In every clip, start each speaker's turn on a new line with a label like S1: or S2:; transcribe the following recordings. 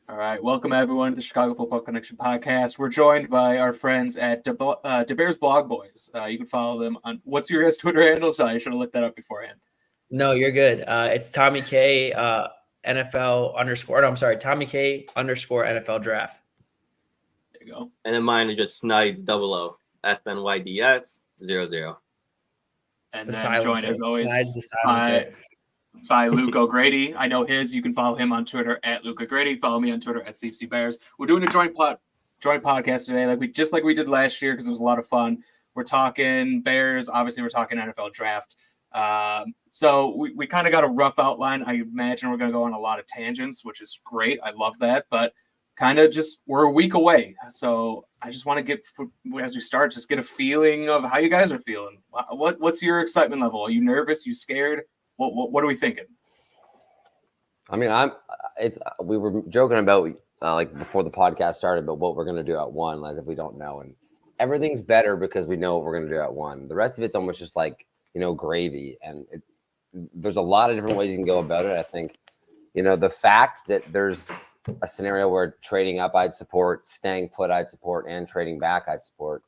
S1: All right, welcome everyone to the Chicago Football Connection podcast. We're joined by our friends at DeBears Blog Boys. You can follow them on what's your guys' Twitter handle? So I should have looked that up beforehand.
S2: No, you're good. It's Tommy K NFL underscore. No, I'm sorry, Tommy K underscore NFL draft.
S1: There you go.
S3: And then mine is just Snydes 00 SNYDS 00.
S1: And
S2: The
S1: then
S2: silencer.
S1: joined as always
S2: Snydes the silencer.
S1: by Luke O'Grady. I know his. You can follow him on Twitter at Luke O'Grady. Follow me on Twitter at CFC Bears. We're doing a joint podcast today, like we did last year because it was a lot of fun. We're talking Bears. Obviously, we're talking NFL draft. So we kind of got a rough outline. I imagine we're going to go on a lot of tangents, which is great. I love that. But kind of just we're a week away. So I just want to get, as we start, just get a feeling of how you guys are feeling. What's your excitement level? Are you nervous? You scared? What are we thinking?
S4: I mean, we were joking about like before the podcast started about what we're going to do at one, as if we don't know. And everything's better because we know what we're going to do at one. The rest of it's almost just like, gravy. And there's a lot of different ways you can go about it. I think, the fact that there's a scenario where trading up I'd support, staying put I'd support, and trading back I'd support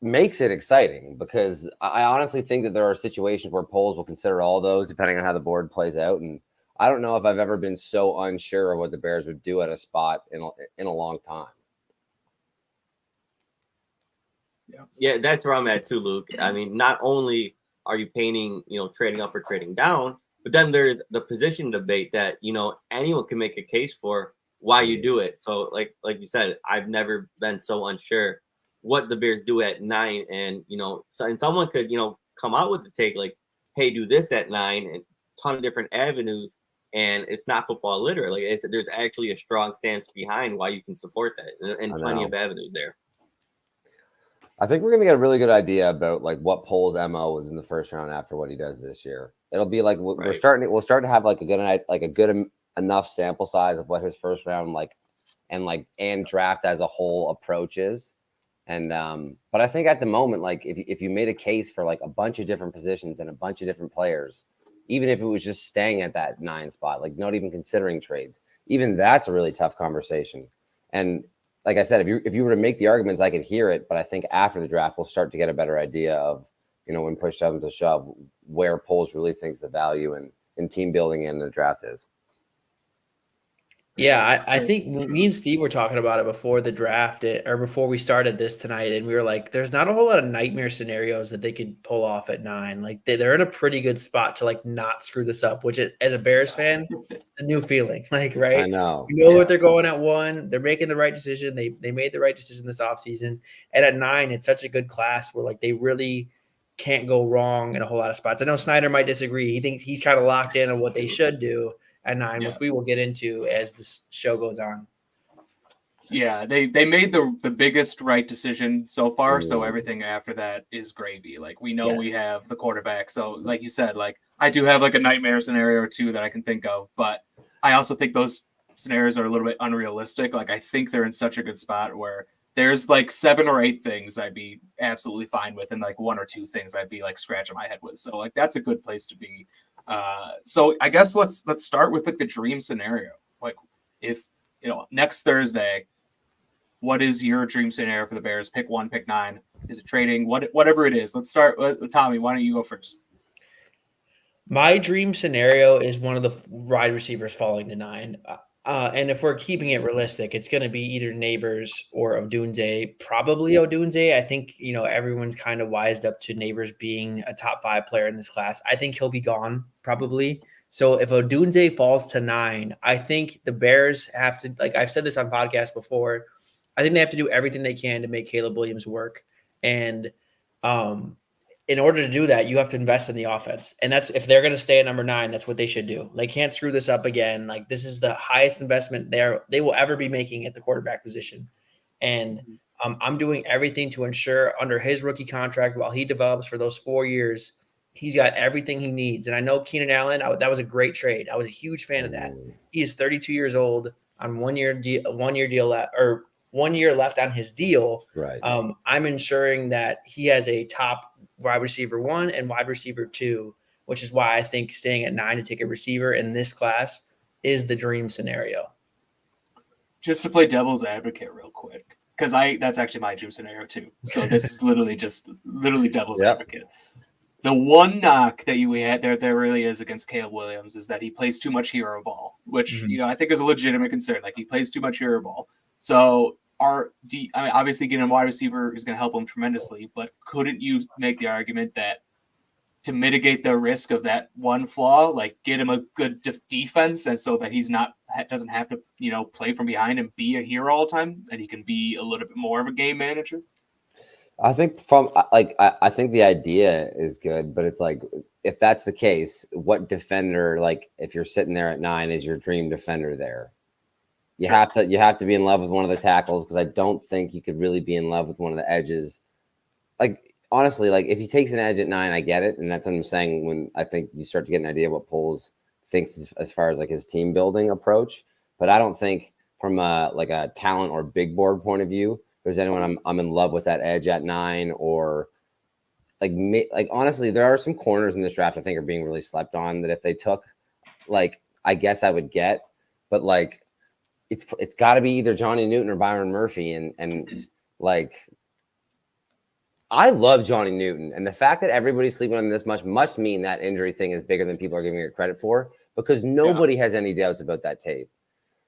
S4: makes it exciting, because I honestly think that there are situations where polls will consider all those depending on how the board plays out. And I don't know if I've ever been so unsure of what the Bears would do at a spot in a long time.
S3: Yeah, that's where I'm at too, Luke. I mean, not only are you painting, trading up or trading down, but then there's the position debate that, anyone can make a case for why you do it. So like you said, I've never been so unsure what the Bears do at 9. And, and someone could, come out with the take like, hey, do this at 9, and a ton of different avenues. And it's not football literate. Like there's actually a strong stance behind why you can support that, and plenty of avenues there.
S4: I think we're going to get a really good idea about like what Pole's MO was in the first round after what he does this year. It'll be like we'll start to have like a good enough sample size of what his first round and draft as a whole approach is. And but I think at the moment, like if you made a case for like a bunch of different positions and a bunch of different players, even if it was just staying at that 9 spot, like not even considering trades, even that's a really tough conversation. And like I said, if you were to make the arguments, I could hear it, but I think after the draft, we'll start to get a better idea of, when push comes to shove, where Poles really thinks the value in team building and the draft is.
S2: Yeah, I think me and Steve were talking about it before the draft or before we started this tonight, and we were like, there's not a whole lot of nightmare scenarios that they could pull off at 9. Like they're in a pretty good spot to like not screw this up, which as a Bears fan, it's a new feeling. Like, right?
S4: I know.
S2: What they're going at 1. They're making the right decision. They made the right decision this offseason. And at 9, it's such a good class where like they really can't go wrong in a whole lot of spots. I know Snyder might disagree. He thinks he's kind of locked in on what they should do at 9, which we will get into as this show goes on.
S1: Yeah, they made the biggest right decision so far. So everything after that is gravy. Like we know we have the quarterback. So like you said, like I do have like a nightmare scenario or two that I can think of, but I also think those scenarios are a little bit unrealistic. Like I think they're in such a good spot where there's like 7 or 8 things I'd be absolutely fine with, and like 1 or 2 things I'd be like scratching my head with. So like that's a good place to be. So I guess let's start with like the dream scenario. Like if next Thursday, what is your dream scenario for the Bears? Pick 1, pick 9. Is it trading? Whatever it is. Let's start with Tommy. Why don't you go first?
S2: My dream scenario is one of the wide receivers falling to 9. And if we're keeping it realistic, it's going to be either Neighbors or Odunze. Probably Odunze. I think, everyone's kind of wised up to Neighbors being a top 5 player in this class. I think he'll be gone probably. So if Odunze falls to 9, I think the Bears have to, like I've said this on podcasts before, I think they have to do everything they can to make Caleb Williams work. And in order to do that, you have to invest in the offense. And that's, if they're going to stay at number 9, that's what they should do. They can't screw this up again. Like this is the highest investment they will ever be making at the quarterback position. And I'm doing everything to ensure under his rookie contract, while he develops for those 4 years, he's got everything he needs. And I know Keenan Allen, that was a great trade. I was a huge fan of that. He is 32 years old on 1 year deal or 1 year left on his deal.
S4: Right.
S2: I'm ensuring that he has a top wide receiver 1 and wide receiver 2, which is why I think staying at 9 to take a receiver in this class is the dream scenario.
S1: just to play devil's advocate real quick, because that's actually my dream scenario too. So this is literally devil's advocate. The one knock that you had there really is against Caleb Williams is that he plays too much hero ball, which I think is a legitimate concern. Like, he plays too much hero ball. So obviously getting a wide receiver is going to help him tremendously, but couldn't you make the argument that to mitigate the risk of that one flaw, like get him a good defense, and so that doesn't have to play from behind and be a hero all the time, and he can be a little bit more of a game manager?
S4: I think I think the idea is good, but it's like, if that's the case, what defender, like if you're sitting there at 9, is your dream defender there? You have to be in love with one of the tackles, because I don't think you could really be in love with one of the edges. Like, honestly, like if he takes an edge at 9, I get it, and that's what I'm saying. When I think you start to get an idea of what Poles thinks as far as like his team building approach, but I don't think from a talent or big board point of view, there's anyone I'm in love with that edge at 9, or like honestly, there are some corners in this draft I think are being really slept on, that if they took, like, I guess I would get, but like it's got to be either Johnny Newton or Byron Murphy, and like, I love Johnny Newton, and the fact that everybody's sleeping on him this much must mean that injury thing is bigger than people are giving it credit for, because nobody has any doubts about that tape.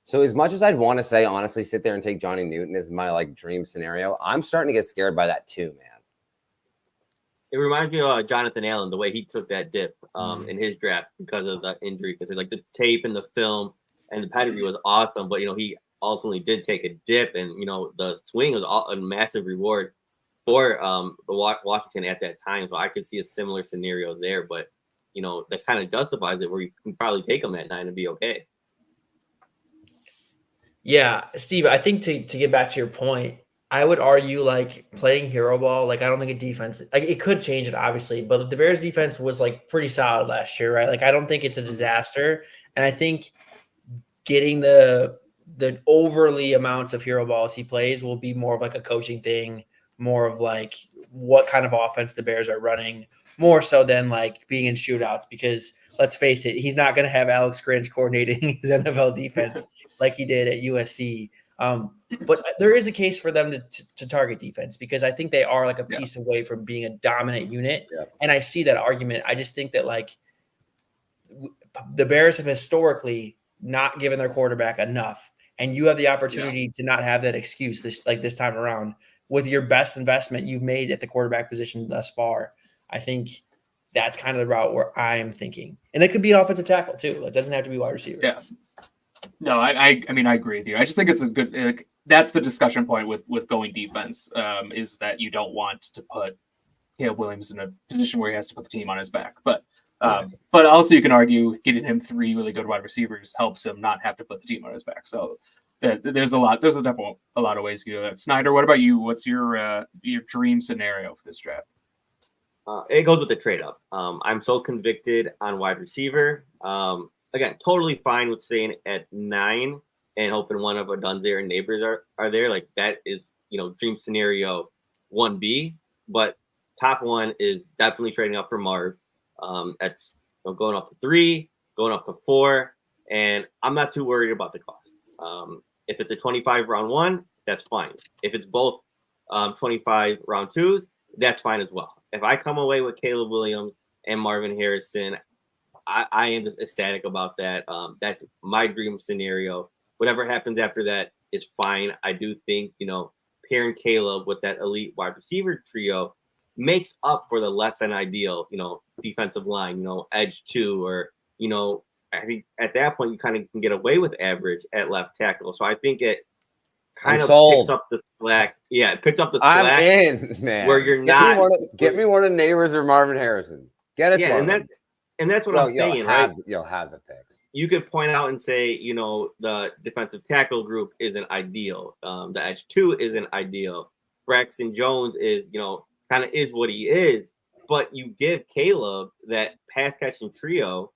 S4: So as much as I'd want to say, honestly, sit there and take Johnny Newton as my like dream scenario, I'm starting to get scared by that too, man.
S3: It reminds me of Jonathan Allen, the way he took that dip in his draft because of the injury, because like the tape and the film and the pedigree was awesome, but he ultimately did take a dip, and the swing was a massive reward for Washington at that time. So I could see a similar scenario there, but that kind of justifies it, where you can probably take him at 9 and be okay.
S2: Yeah, Steve, I think to get back to your point, I would argue like playing hero ball, like I don't think a defense, like it could change it obviously, but the Bears defense was like pretty solid last year, right? Like I don't think it's a disaster. And I think getting the overly amounts of hero balls he plays will be more of like a coaching thing, more of like what kind of offense the Bears are running, more so than like being in shootouts, because let's face it, he's not going to have Alex Grinch coordinating his NFL defense like he did at USC. But there is a case for them to target defense, because I think they are like a piece away from being a dominant unit. Yeah. And I see that argument. I just think that like the Bears have historically not given their quarterback enough, and you have the opportunity to not have that excuse this time around with your best investment you've made at the quarterback position thus far. I think that's kind of the route where I am thinking. And it could be an offensive tackle too. It doesn't have to be wide receiver.
S1: Yeah. No, I mean, I agree with you. I just think it's a good, that's the discussion point with going defense, is that you don't want to put Caleb Williams in a position where he has to put the team on his back. But also you can argue getting him 3 really good wide receivers helps him not have to put the team on his back. So there's definitely a lot of ways to do that. Snyder, what about you? What's your dream scenario for this draft?
S3: It goes with the trade up. I'm so convicted on wide receiver. Again, totally fine with staying at 9 and hoping one of Odunze or Neighbors are there. Like that is, dream scenario 1B. But top one is definitely trading up for Marv. That's going up to 3, going up to 4, and I'm not too worried about the cost. If it's a 25 round 1, that's fine. If it's both 25 round 2s, that's fine as well. If I come away with Caleb Williams and Marvin Harrison, I am just ecstatic about that. That's my dream scenario. Whatever happens after that is fine. I do think, pairing Caleb with that elite wide receiver trio makes up for the less than ideal, defensive line, edge 2, or, I think at that point you kind of can get away with average at left tackle. So I think it kind of picks up the slack. Yeah, it picks up the slack.
S4: I'm in, man.
S3: Where you're not.
S4: Get me one of Neighbors or Marvin Harrison. Get us one.
S3: And that's what I'm saying, right?
S4: You'll have the picks.
S3: You could point out and say, the defensive tackle group isn't ideal. The edge 2 isn't ideal. Braxton Jones is, kind of is what he is. But you give Caleb that pass catching trio.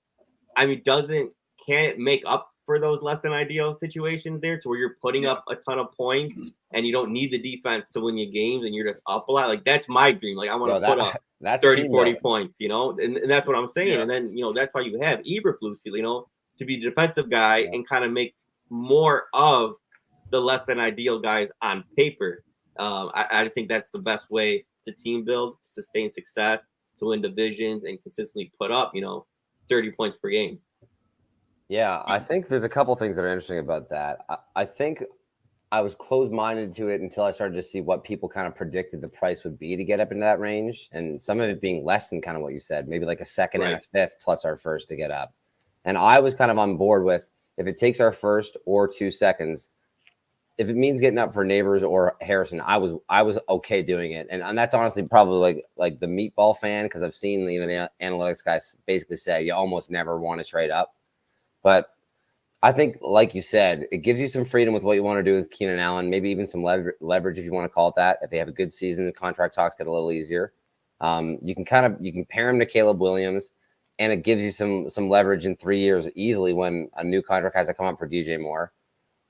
S3: I mean, can it make up for those less than ideal situations there, to where you're putting up a ton of points and you don't need the defense to win your games and you're just up a lot? Like that's my dream. Like I want to put up 30, 40 points, and that's what I'm saying. Yeah. And then, that's why you have Eberflus, to be the defensive guy and kind of make more of the less than ideal guys on paper. I think that's the best way to team build, sustain success, to win divisions, and consistently put up, 30 points per game.
S4: Yeah, I think there's a couple things that are interesting about that. I think I was closed-minded to it until I started to see what people kind of predicted the price would be to get up into that range, and some of it being less than kind of what you said, maybe like a second and a fifth plus our first to get up. And I was kind of on board with, if it takes our first or 2 seconds, if it means getting up for Neighbors or Harrison, I was okay doing it. And that's honestly probably like the meatball fan, because I've seen the analytics guys basically say you almost never want to trade up. But I think, like you said, it gives you some freedom with what you want to do with Keenan Allen, maybe even some leverage, if you want to call it that. If they have a good season, the contract talks get a little easier. You can pair him to Caleb Williams, and it gives you some leverage in 3 years easily when a new contract has to come up for DJ Moore.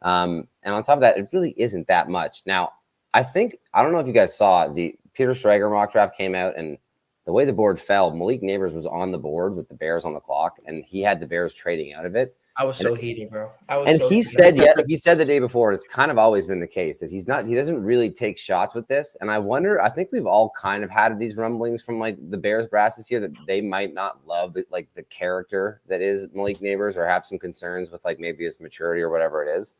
S4: And on top of that, it really isn't that much. Now, I don't know if you guys saw the Peter Schrager mock draft came out, and the way the board fell, Malik Neighbors was on the board with the Bears on the clock, and he had the Bears trading out of it.
S2: I was so heated, bro.
S4: He said the day before, it's kind of always been the case that he doesn't really take shots with this. And I think we've all kind of had these rumblings from like the Bears brass this year that they might not love the character that is Malik Neighbors, or have some concerns with like maybe his maturity or whatever it is.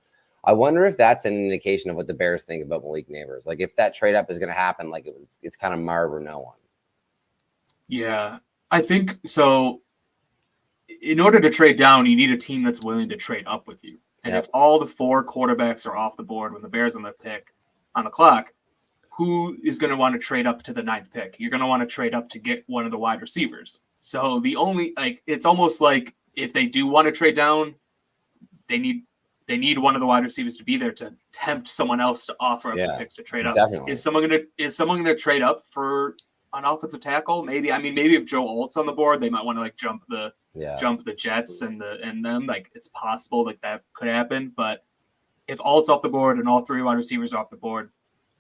S4: I wonder if that's an indication of what the Bears think about Malik Neighbors. Like if that trade up is going to happen, like it's kind of Marv or no one.
S1: Yeah, I think so. In order to trade down, you need a team that's willing to trade up with you. And if all the 4 quarterbacks are off the board when the Bears on the pick on the clock, who is going to want to trade up to the 9th pick? You're going to want to trade up to get one of the wide receivers. So it's almost like if they do want to trade down, they need one of the wide receivers to be there to tempt someone else to offer up the picks to trade up.
S4: Definitely.
S1: Is someone going to trade up for an offensive tackle? Maybe if Joe Alt's on the board, they might want to jump the Jets and them. Like it's possible that could happen. But if Alt's off the board and all 3 wide receivers are off the board,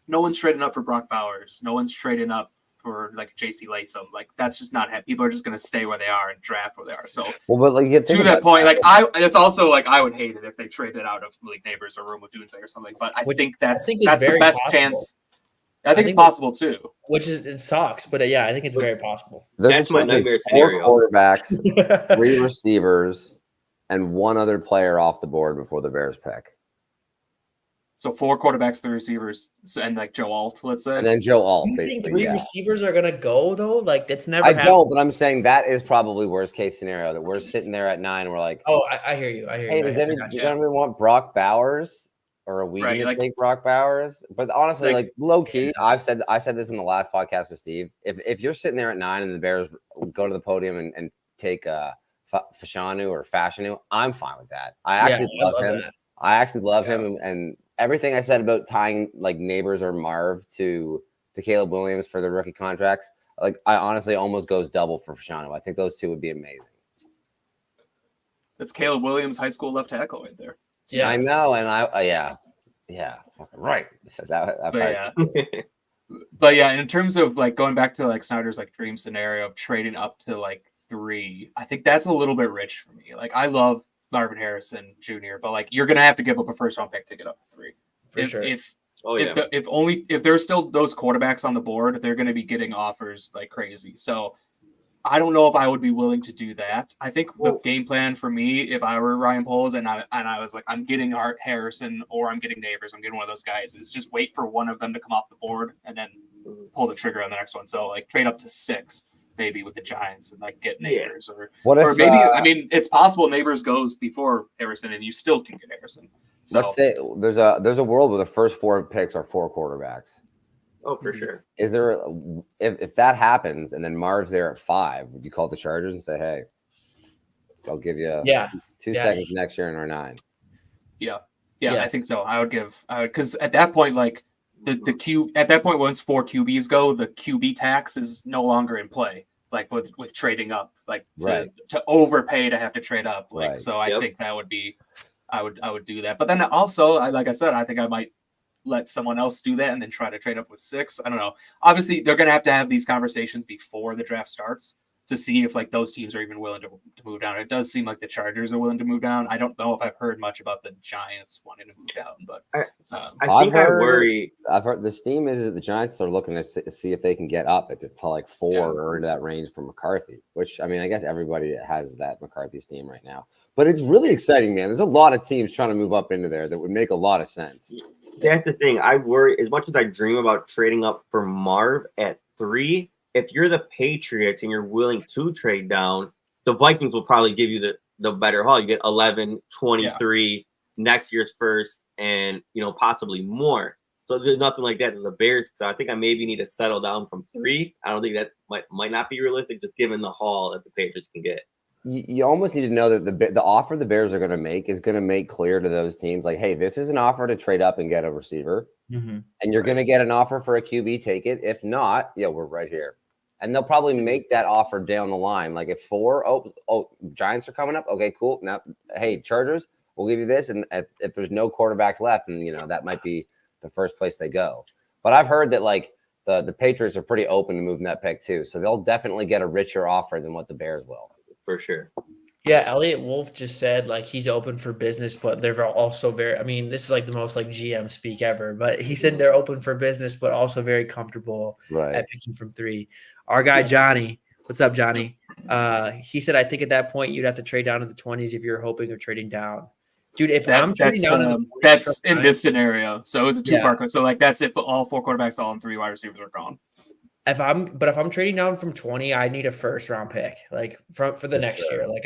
S1: no one's trading up for Brock Bowers. No one's trading up for JC Latham. Like that's just not people are just going to stay where they are and draft where they are. So to that point, it's also I would hate it if they traded out of Malik Neighbors or Romo Dunze or something. But I think that's the best chance. I think it's possible too.
S2: It sucks, but yeah, I think it's very possible.
S3: That's my nightmare
S4: 4
S3: scenario.
S4: quarterbacks, 3 receivers, and 1 other player off the board before the Bears pick.
S1: So 4 quarterbacks, 3 receivers, and Joe Alt, let's say.
S4: And then Joe Alt.
S2: You think 3 receivers are gonna go though? That's never happened.
S4: I don't, but I'm saying that is probably worst case scenario, that we're sitting there at 9 and we're like,
S2: oh, I hear you.
S4: Hey, does anyone want Brock Bowers? Or are we going to take Brock Bowers? But honestly, low key, I said this in the last podcast with Steve. If you're sitting there at 9 and the Bears go to the podium and take Fashanu, I'm fine with that. I actually love him. I actually love him, and everything I said about tying Neighbors or Marv to Caleb Williams for the rookie contracts, I honestly almost goes double for Fashanu. I think those 2 would be amazing.
S1: That's Caleb Williams, high school left tackle right there.
S4: Yeah, I know, and right.
S1: But in terms of going back to Snyder's dream scenario of trading up to 3, I think that's a little bit rich for me. I love Marvin Harrison Jr., but you're gonna have to give up a 1st-round pick to get up to 3.
S2: For sure.
S1: If there's still those quarterbacks on the board, they're gonna be getting offers like crazy. So I don't know if I would be willing to do that. I think the game plan for me, if I were Ryan Poles and I was I'm getting Harrison or I'm getting Neighbors, I'm getting one of those guys, is just wait for one of them to come off the board and then pull the trigger on the next one. So trade up to 6 maybe with the Giants and get Neighbors or maybe it's possible Neighbors goes before Harrison and you still can get Harrison. So,
S4: let's say there's a world where the first 4 picks are 4 quarterbacks.
S3: Oh, for sure.
S4: Is there if that happens and then Marv's there at 5, would you call the Chargers and say, "Hey, I'll give you 2 seconds next year in our 9"?
S1: Yeah, I think so. I would because at that point, once 4 QBs go, the QB tax is no longer in play. With trading up, to overpay to have to trade up. So I think that would be, I would do that. But then also, like I said, I think I might let someone else do that and then try to trade up with 6. I don't know. Obviously, they're going to have these conversations before the draft starts. to see if like those teams are even willing to move down. It does seem like the Chargers are willing to move down. I don't know if I've heard much about the Giants wanting to move down, but
S3: I think I worry.
S4: I've heard the steam is that the Giants are looking to see if they can get up to like 4 or into that range for McCarthy, which I mean, I guess everybody has that McCarthy steam right now. But it's really exciting, man. There's a lot of teams trying to move up into there that would make a lot of sense.
S3: That's the thing. I worry as much as I dream about trading up for Marv at 3. If you're the Patriots and you're willing to trade down, the Vikings will probably give you the better haul. You get 11, 23 next year's first, and possibly more. So there's nothing like that to the Bears. So I think I maybe need to settle down from 3. I don't think that might not be realistic, just given the haul that the Patriots can get.
S4: You almost need to know that the offer the Bears are going to make is going to make clear to those teams like, hey, this is an offer to trade up and get a receiver, and you're going to get an offer for a QB. Take it. If not, we're right here. And they'll probably make that offer down the line. Like if 4, Giants are coming up. Okay, cool. Now, hey, Chargers, we'll give you this. And if there's no quarterbacks left, and that might be the first place they go. But I've heard that like the Patriots are pretty open to moving that pick too. So they'll definitely get a richer offer than what the Bears will.
S3: For sure.
S2: Yeah, Elliot Wolf just said like he's open for business, but they're also very. I mean, this is like the most like GM speak ever. But he said they're open for business, but also very comfortable at picking from 3. Our guy Johnny, what's up, Johnny? He said I think at that point you'd have to trade down to the 20s if you're hoping of trading down. Dude, if I'm trading down to the 20s,
S1: that's in this scenario. So it was a 2-part. So like that's it. But all 4 quarterbacks, all 3 wide receivers are gone.
S2: If I'm trading down from 20, I need a first round pick, like for the next year. Like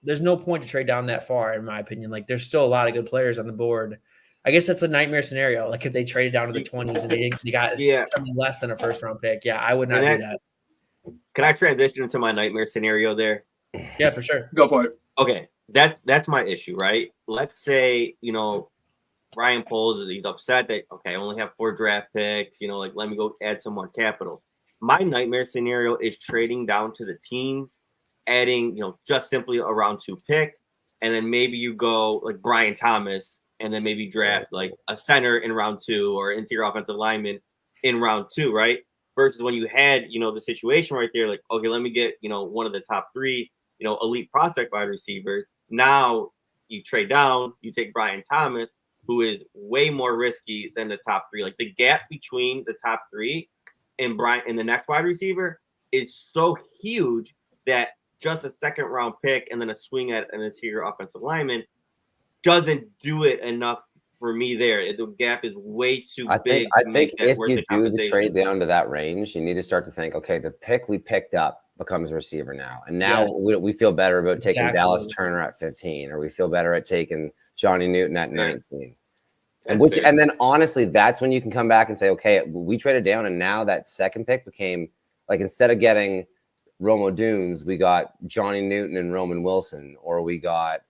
S2: there's no point to trade down that far, in my opinion. Like there's still a lot of good players on the board. I guess that's a nightmare scenario. Like if they traded down to the 20s and they got something less than a first round pick. Yeah, I would not do that.
S3: Can I transition into my nightmare scenario there?
S2: Yeah, for sure.
S1: Go for it.
S3: Okay, that's my issue, right? Let's say Ryan Poles, he's upset that, okay, I only have 4 draft picks, like let me go add some more capital. My nightmare scenario is trading down to the teams, adding, just simply a round 2 pick, and then maybe you go like Brian Thomas, and then maybe draft like a center in round 2 or interior offensive lineman in round 2, right? Versus when you had, the situation right there, like, okay, let me get, one of the top 3, elite prospect wide receivers. Now you trade down, you take Brian Thomas, who is way more risky than the top 3. Like the gap between the top 3 and Brian and the next wide receiver is so huge that just a second round pick and then a swing at an interior offensive lineman doesn't do it enough for me there. The gap is way too big.
S4: I think if you do the trade down to that range, you need to start to think, okay, the pick we picked up becomes a receiver now. And now we feel better about taking Dallas Turner at 15, or we feel better at taking Johnny Newton at 19. And then honestly, that's when you can come back and say, okay, we traded down, and now that second pick became like, instead of getting Romo Dunes, we got Johnny Newton and Roman Wilson, or we got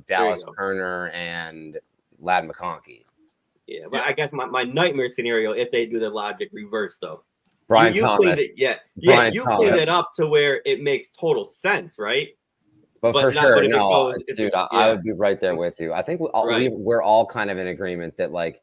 S4: Dallas Turner and Ladd McConkey.
S3: Yeah, but I guess my nightmare scenario, if they do the logic reverse though,
S4: Brian
S3: you
S4: Thomas,
S3: cleaned it, cleaned it up to where it makes total sense, right?
S4: But for sure, no, dude, I would be right there with you. I think we're all kind of in agreement that like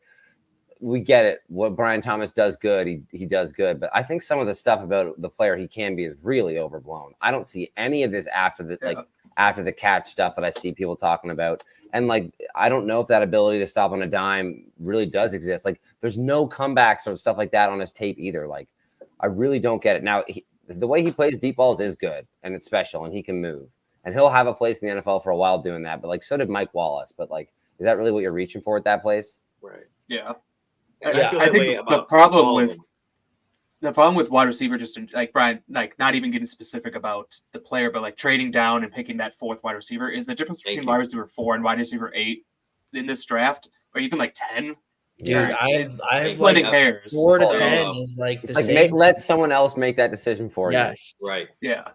S4: we get it. What Brian Thomas does good, he does good. But I think some of the stuff about the player he can be is really overblown. I don't see any of this after the catch stuff that I see people talking about. And like, I don't know if that ability to stop on a dime really does exist. Like, there's no comebacks or stuff like that on his tape either. Like, I really don't get it. Now, the way he plays deep balls is good, and it's special, and he can move. And he'll have a place in the NFL for a while doing that. But like, so did Mike Wallace. But like, is that really what you're reaching for at that place?
S3: Right.
S1: Yeah.
S3: I
S1: think the problem with wide receiver, just like Brian, like not even getting specific about the player, but like trading down and picking that 4th wide receiver, is the difference between wide receiver 4 and wide receiver 8 in this draft, or even like 10.
S2: Dude, I have
S1: splitting hairs.
S2: 4 to 10 is like the same.
S4: Let someone else make that decision for you.
S2: Yes.
S3: Right.
S1: Yeah.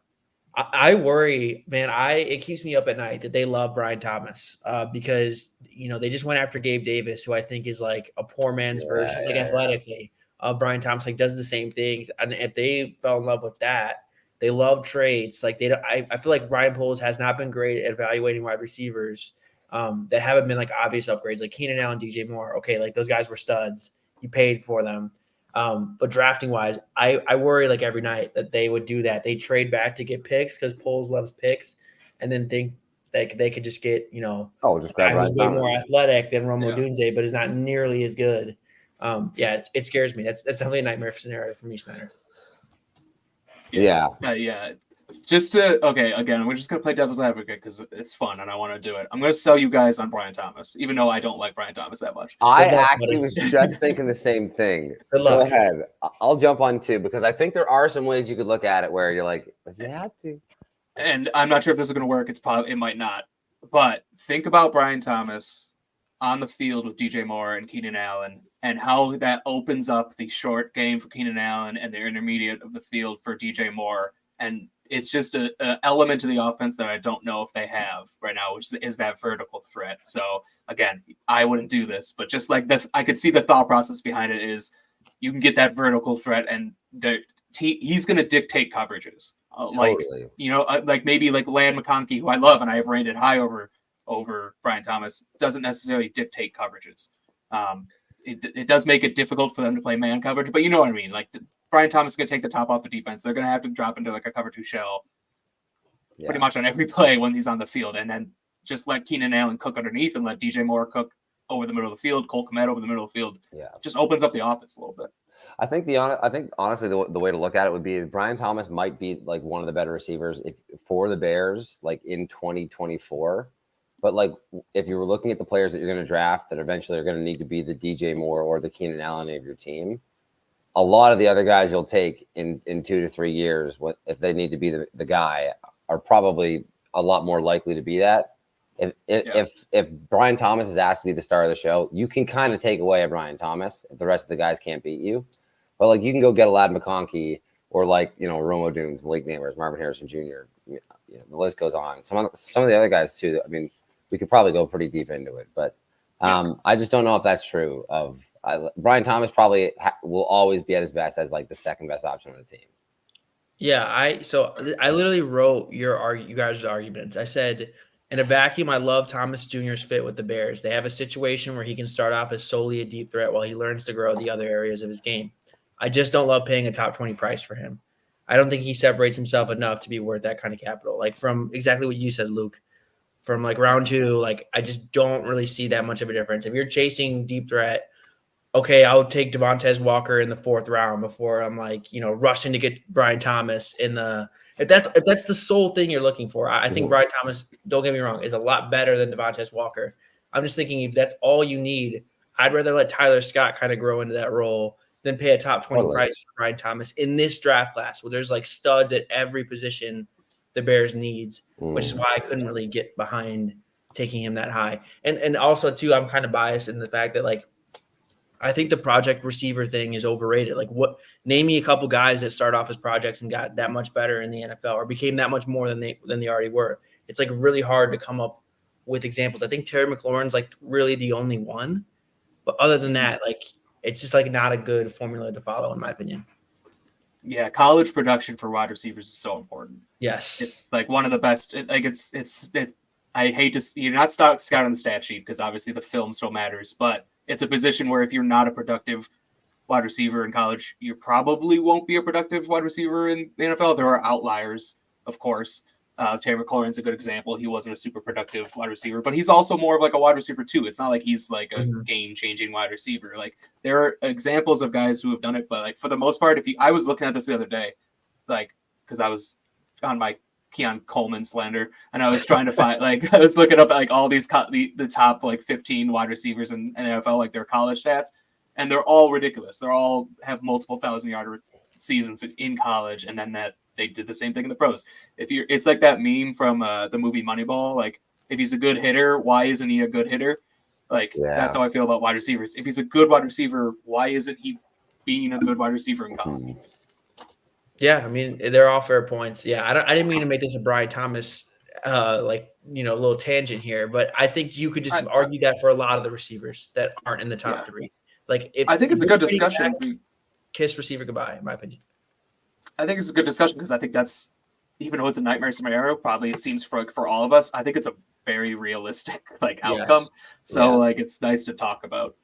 S2: I worry, man. It keeps me up at night that they love Brian Thomas because they just went after Gabe Davis, who I think is like a poor man's version, like athletically. Brian Thomas like does the same things, and if they fell in love with that, they love trades. Like they don't. I feel like Ryan Poles has not been great at evaluating wide receivers that haven't been like obvious upgrades, like Keenan Allen, DJ Moore. Okay, like those guys were studs. You paid for them. But drafting wise, I worry like every night that they would do that. They trade back to get picks because Poles loves picks, and then think that they could just get
S4: just
S2: a
S4: grab
S2: guy who's
S4: Ryan
S2: way more
S4: Thomas.
S2: athletic than Romo Dunze, but is not nearly as good. It scares me. That's definitely a nightmare scenario for me, Snyder.
S4: Yeah.
S1: Just again, we're just gonna play devil's advocate because it's fun and I want to do it. I'm gonna sell you guys on Brian Thomas, even though I don't like Brian Thomas that much.
S4: I actually was just thinking the same thing.
S2: Good luck.
S4: Go ahead. I'll jump on too because I think there are some ways you could look at it where you're like, if you had to.
S1: And I'm not sure if this is gonna work. It might not. But think about Brian Thomas on the field with DJ Moore and Keenan Allen, and how that opens up the short game for Keenan Allen and the intermediate of the field for DJ Moore. And it's just an element to the offense that I don't know if they have right now, which is that vertical threat. So again, I wouldn't do this, but just like this, I could see the thought process behind it is you can get that vertical threat, and he's going to dictate coverages.
S4: Totally.
S1: Like maybe like Land McConkey, who I love and I have rated high over Brian Thomas, doesn't necessarily dictate coverages. It does make it difficult for them to play man coverage, but you know what I mean. Like Brian Thomas is going to take the top off the defense. They're going to have to drop into like a cover 2 shell pretty much on every play when he's on the field, and then just let Keenan Allen cook underneath and let DJ Moore cook over the middle of the field, Cole Kmet over the middle of the field. Yeah, just opens up the offense a little bit.
S4: I think honestly the way to look at it would be Brian Thomas might be like one of the better receivers for the Bears like in 2024. But like if you were looking at the players that you're going to draft that eventually are going to need to be the DJ Moore or the Keenan Allen of your team, a lot of the other guys you'll take in 2 to 3 years, if they need to be the guy, are probably a lot more likely to be that. If Brian Thomas is asked to be the star of the show, you can kind of take away a Brian Thomas if the rest of the guys can't beat you. But like you can go get a Ladd McConkey or like Romo Dunes, Malik Neighbors, Marvin Harrison Jr. The list goes on. Some of the other guys too. I mean, we could probably go pretty deep into it, but I just don't know if that's true. Brian Thomas probably will always be at his best as like the second best option on the team.
S2: Yeah, I literally wrote you guys' arguments. I said, in a vacuum, I love Thomas Jr.'s fit with the Bears. They have a situation where he can start off as solely a deep threat while he learns to grow the other areas of his game. I just don't love paying a top 20 price for him. I don't think he separates himself enough to be worth that kind of capital. Like from exactly what you said, Luke, from like round 2, like I just don't really see that much of a difference. If you're chasing deep threat, okay, I'll take Devontae Walker in the 4th round before I'm like, rushing to get Brian Thomas in the – if that's the sole thing you're looking for. I think Brian Thomas, don't get me wrong, is a lot better than Devontae Walker. I'm just thinking if that's all you need, I'd rather let Tyler Scott kind of grow into that role than pay a top 20 price for Brian Thomas in this draft class where there's like studs at every position the Bears needs, which is why I couldn't really get behind taking him that high. And also, too, I'm kind of biased in the fact that, like, I think the project receiver thing is overrated. Like, name me a couple guys that start off as projects and got that much better in the NFL or became that much more than they already were. It's like really hard to come up with examples. I think Terry McLaurin's like really the only one, but other than that, like it's just like not a good formula to follow in my opinion.
S1: Yeah, college production for wide receivers is so important.
S2: Yes,
S1: it's like one of the best. I hate to you're not scouting the stat sheet because obviously the film still matters, but it's a position where if you're not a productive wide receiver in college, you probably won't be a productive wide receiver in the NFL. There are outliers, of course. Terry McLaurin's a good example. He wasn't a super productive wide receiver, but he's also more of like a wide receiver too. It's not like he's like a game-changing wide receiver. Like there are examples of guys who have done it, but like for the most part, I was looking at this the other day, like because I was on my Keon Coleman slander, and I was trying to find like I was looking up like all these the top like 15 wide receivers in NFL, like their college stats, and they're all ridiculous. They're all have multiple 1,000-yard seasons in college, and then they did the same thing in the pros. It's like that meme from the movie Moneyball. Like, if he's a good hitter, why isn't he a good hitter? Like, that's how I feel about wide receivers. If he's a good wide receiver, why isn't he being a good wide receiver in college?
S2: Yeah, I mean, they're all fair points. Yeah, I didn't mean to make this a Brian Thomas, little tangent here, but I think you could just argue that for a lot of the receivers that aren't in the top 3. Like,
S1: I think it's a good discussion.
S2: Kiss receiver goodbye, in my opinion.
S1: I think it's a good discussion because I think that's, even though it's a nightmare scenario, probably it seems for all of us, I think it's a very realistic outcome. So it's nice to talk about.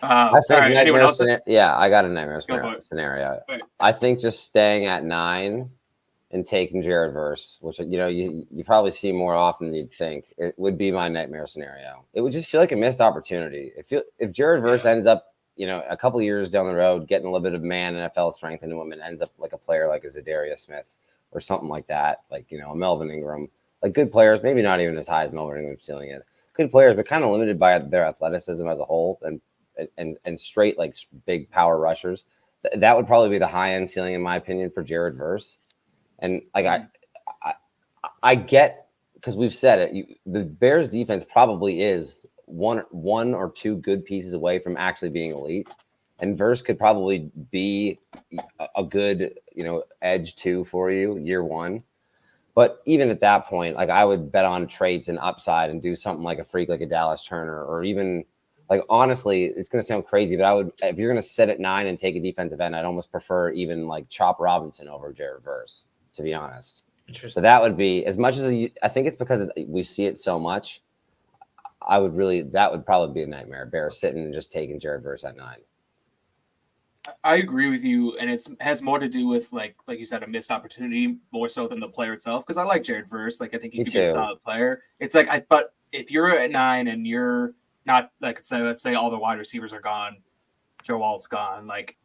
S4: I think
S1: all right, anyone else?
S4: yeah, I got a nightmare
S1: Go for it.
S4: scenario.
S1: Right.
S4: I think just staying at 9 and taking Jared Verse, which you probably see more often than you'd think, it would be my nightmare scenario. It would just feel like a missed opportunity. If Jared Verse ends up, a couple years down the road, getting a little bit of man NFL strength into him and ends up like a player like a Zadarius Smith or something like that, like a Melvin Ingram, like good players, maybe not even as high as Melvin Ingram's ceiling is. Good players, but kind of limited by their athleticism as a whole and straight like big power rushers. That would probably be the high end ceiling in my opinion for Jared Verse. And like I get, because we've said it, the Bears defense probably is one or two good pieces away from actually being elite, and Verse could probably be a good edge 2 for you year 1. But even at that point, like I would bet on traits and upside and do something like a freak like a Dallas Turner, or even like honestly, it's going to sound crazy, but if you're going to sit at 9 and take a defensive end, I'd almost prefer even like Chop Robinson over Jared Verse, to be honest. So that would be, as much as I think it's because we see it so much, that would probably be a nightmare. Bears sitting and just taking Jared Verse at 9.
S1: I agree with you, and it has more to do with like you said, a missed opportunity more so than the player itself. Because I like Jared Verse, like I think he could be a solid player. It's like but if you're at 9 and you're not, like let's say all the wide receivers are gone, Joe Walt's gone, like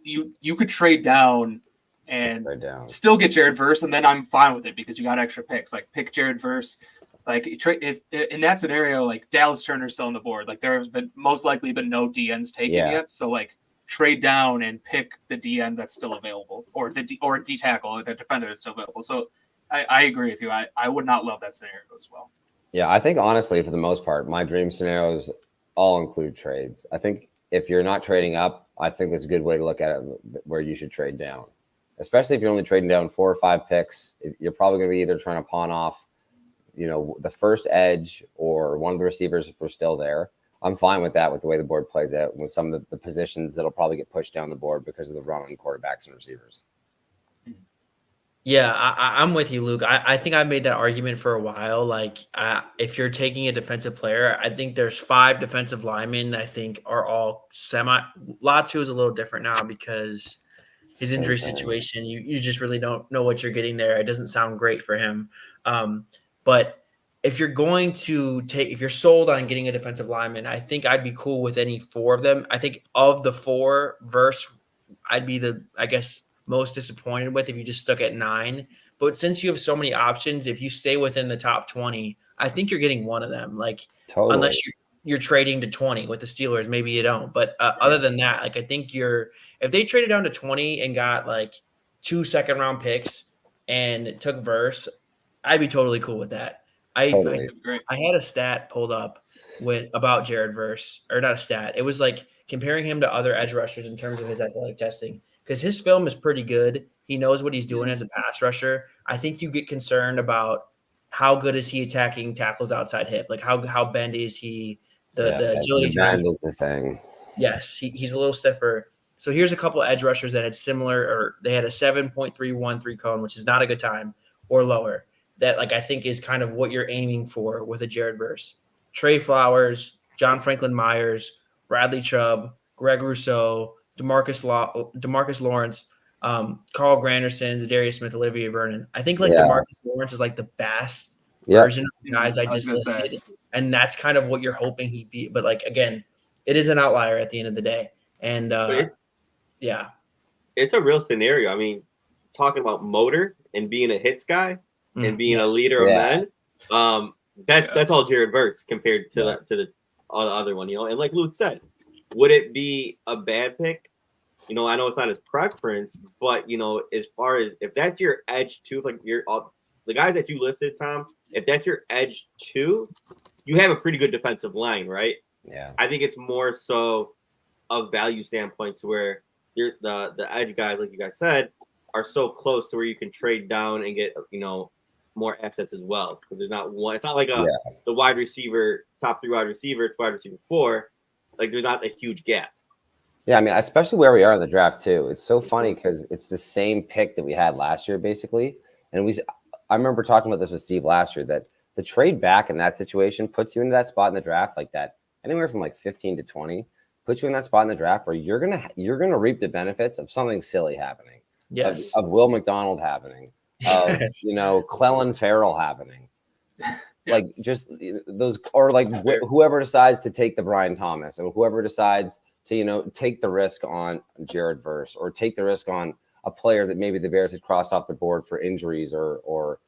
S1: you could trade down and still get Jared Verse, and then I'm fine with it because you got extra picks. Like pick Jared Verse. Like if in that scenario, like Dallas Turner's still on the board. Like there has been most likely been no DNs taken yet. So like trade down and pick the DN that's still available, or D tackle, or the defender that's still available. So I agree with you. I would not love that scenario as well.
S4: Yeah, I think honestly, for the most part, my dream scenarios all include trades. I think if you're not trading up, I think it's a good way to look at it where you should trade down. Especially if you're only trading down 4 or 5 picks, you're probably going to be either trying to pawn off, the first edge or one of the receivers if they're still there. I'm fine with that, with the way the board plays out, with some of the positions that'll probably get pushed down the board because of the run on quarterbacks and receivers.
S2: Yeah, I'm with you, Luke. I think I made that argument for a while. Like, if you're taking a defensive player, I think there's 5 defensive linemen I think are all semi. Latu is a little different now because his injury situation, you just really don't know what you're getting there. It doesn't sound great for him. But if you're going to if you're sold on getting a defensive lineman, I think I'd be cool with any 4 of them. I think of the 4, Verse, I'd be most disappointed with if you just stuck at 9. But since you have so many options, if you stay within the top 20, I think you're getting one of them. Like, unless you're trading to 20 with the Steelers, maybe you don't. But other than that, like I think if they traded down to 20 and got like 2 second-round picks and took Verse, I'd be totally cool with that. I had a stat pulled up about Jared Verse, or not a stat. It was like comparing him to other edge rushers in terms of his athletic testing, because his film is pretty good. He knows what he's doing as a pass rusher. I think you get concerned about how good is he attacking tackles outside hip, like how bendy is he? The agility time
S4: is the thing.
S2: Yes, he's a little stiffer. So here's a couple of edge rushers that had similar, or they had a 7.313 cone, which is not a good time, or lower. That like I think is kind of what you're aiming for with a Jared Verse. Trey Flowers, John Franklin Myers, Bradley Chubb, Greg Rousseau, Demarcus Lawrence, Carl Granderson, Zadarius Smith, Olivia Vernon. I think Demarcus Lawrence is like the best version of the guys I just listed. And that's kind of what you're hoping he'd be. But like, again, it is an outlier at the end of the day. And
S3: it's a real scenario. I mean, talking about motor and being a hits guy and being a leader of men, that's all Jared Verse compared to the other one, And like Luke said, would it be a bad pick? I know it's not his preference, but as far as if that's your edge 2, like the guys that you listed, Tom, if that's your edge 2, you have a pretty good defensive line, right?
S4: Yeah.
S3: I think it's more so of value standpoint to where you're the edge guys, like you guys said, are so close to where you can trade down and get more assets as well. Because there's not one. It's not like the wide receiver, top 3 wide receiver, it's wide receiver 4. Like there's not a huge gap.
S4: Yeah, I mean, especially where we are in the draft too. It's so funny because it's the same pick that we had last year, basically. And I remember talking about this with Steve last year, that the trade back in that situation puts you into that spot in the draft like that, anywhere from like 15 to 20. put you in that spot in the draft where you're gonna reap the benefits of something silly happening.
S2: Yes.
S4: Of Will McDonald happening. Of
S2: Yes.
S4: Clellan Farrell happening.
S1: Yeah.
S4: Like just those, or like whoever decides to take the Brian Thomas, or whoever decides to take the risk on Jared Verse, or take the risk on a player that maybe the Bears had crossed off the board for injuries or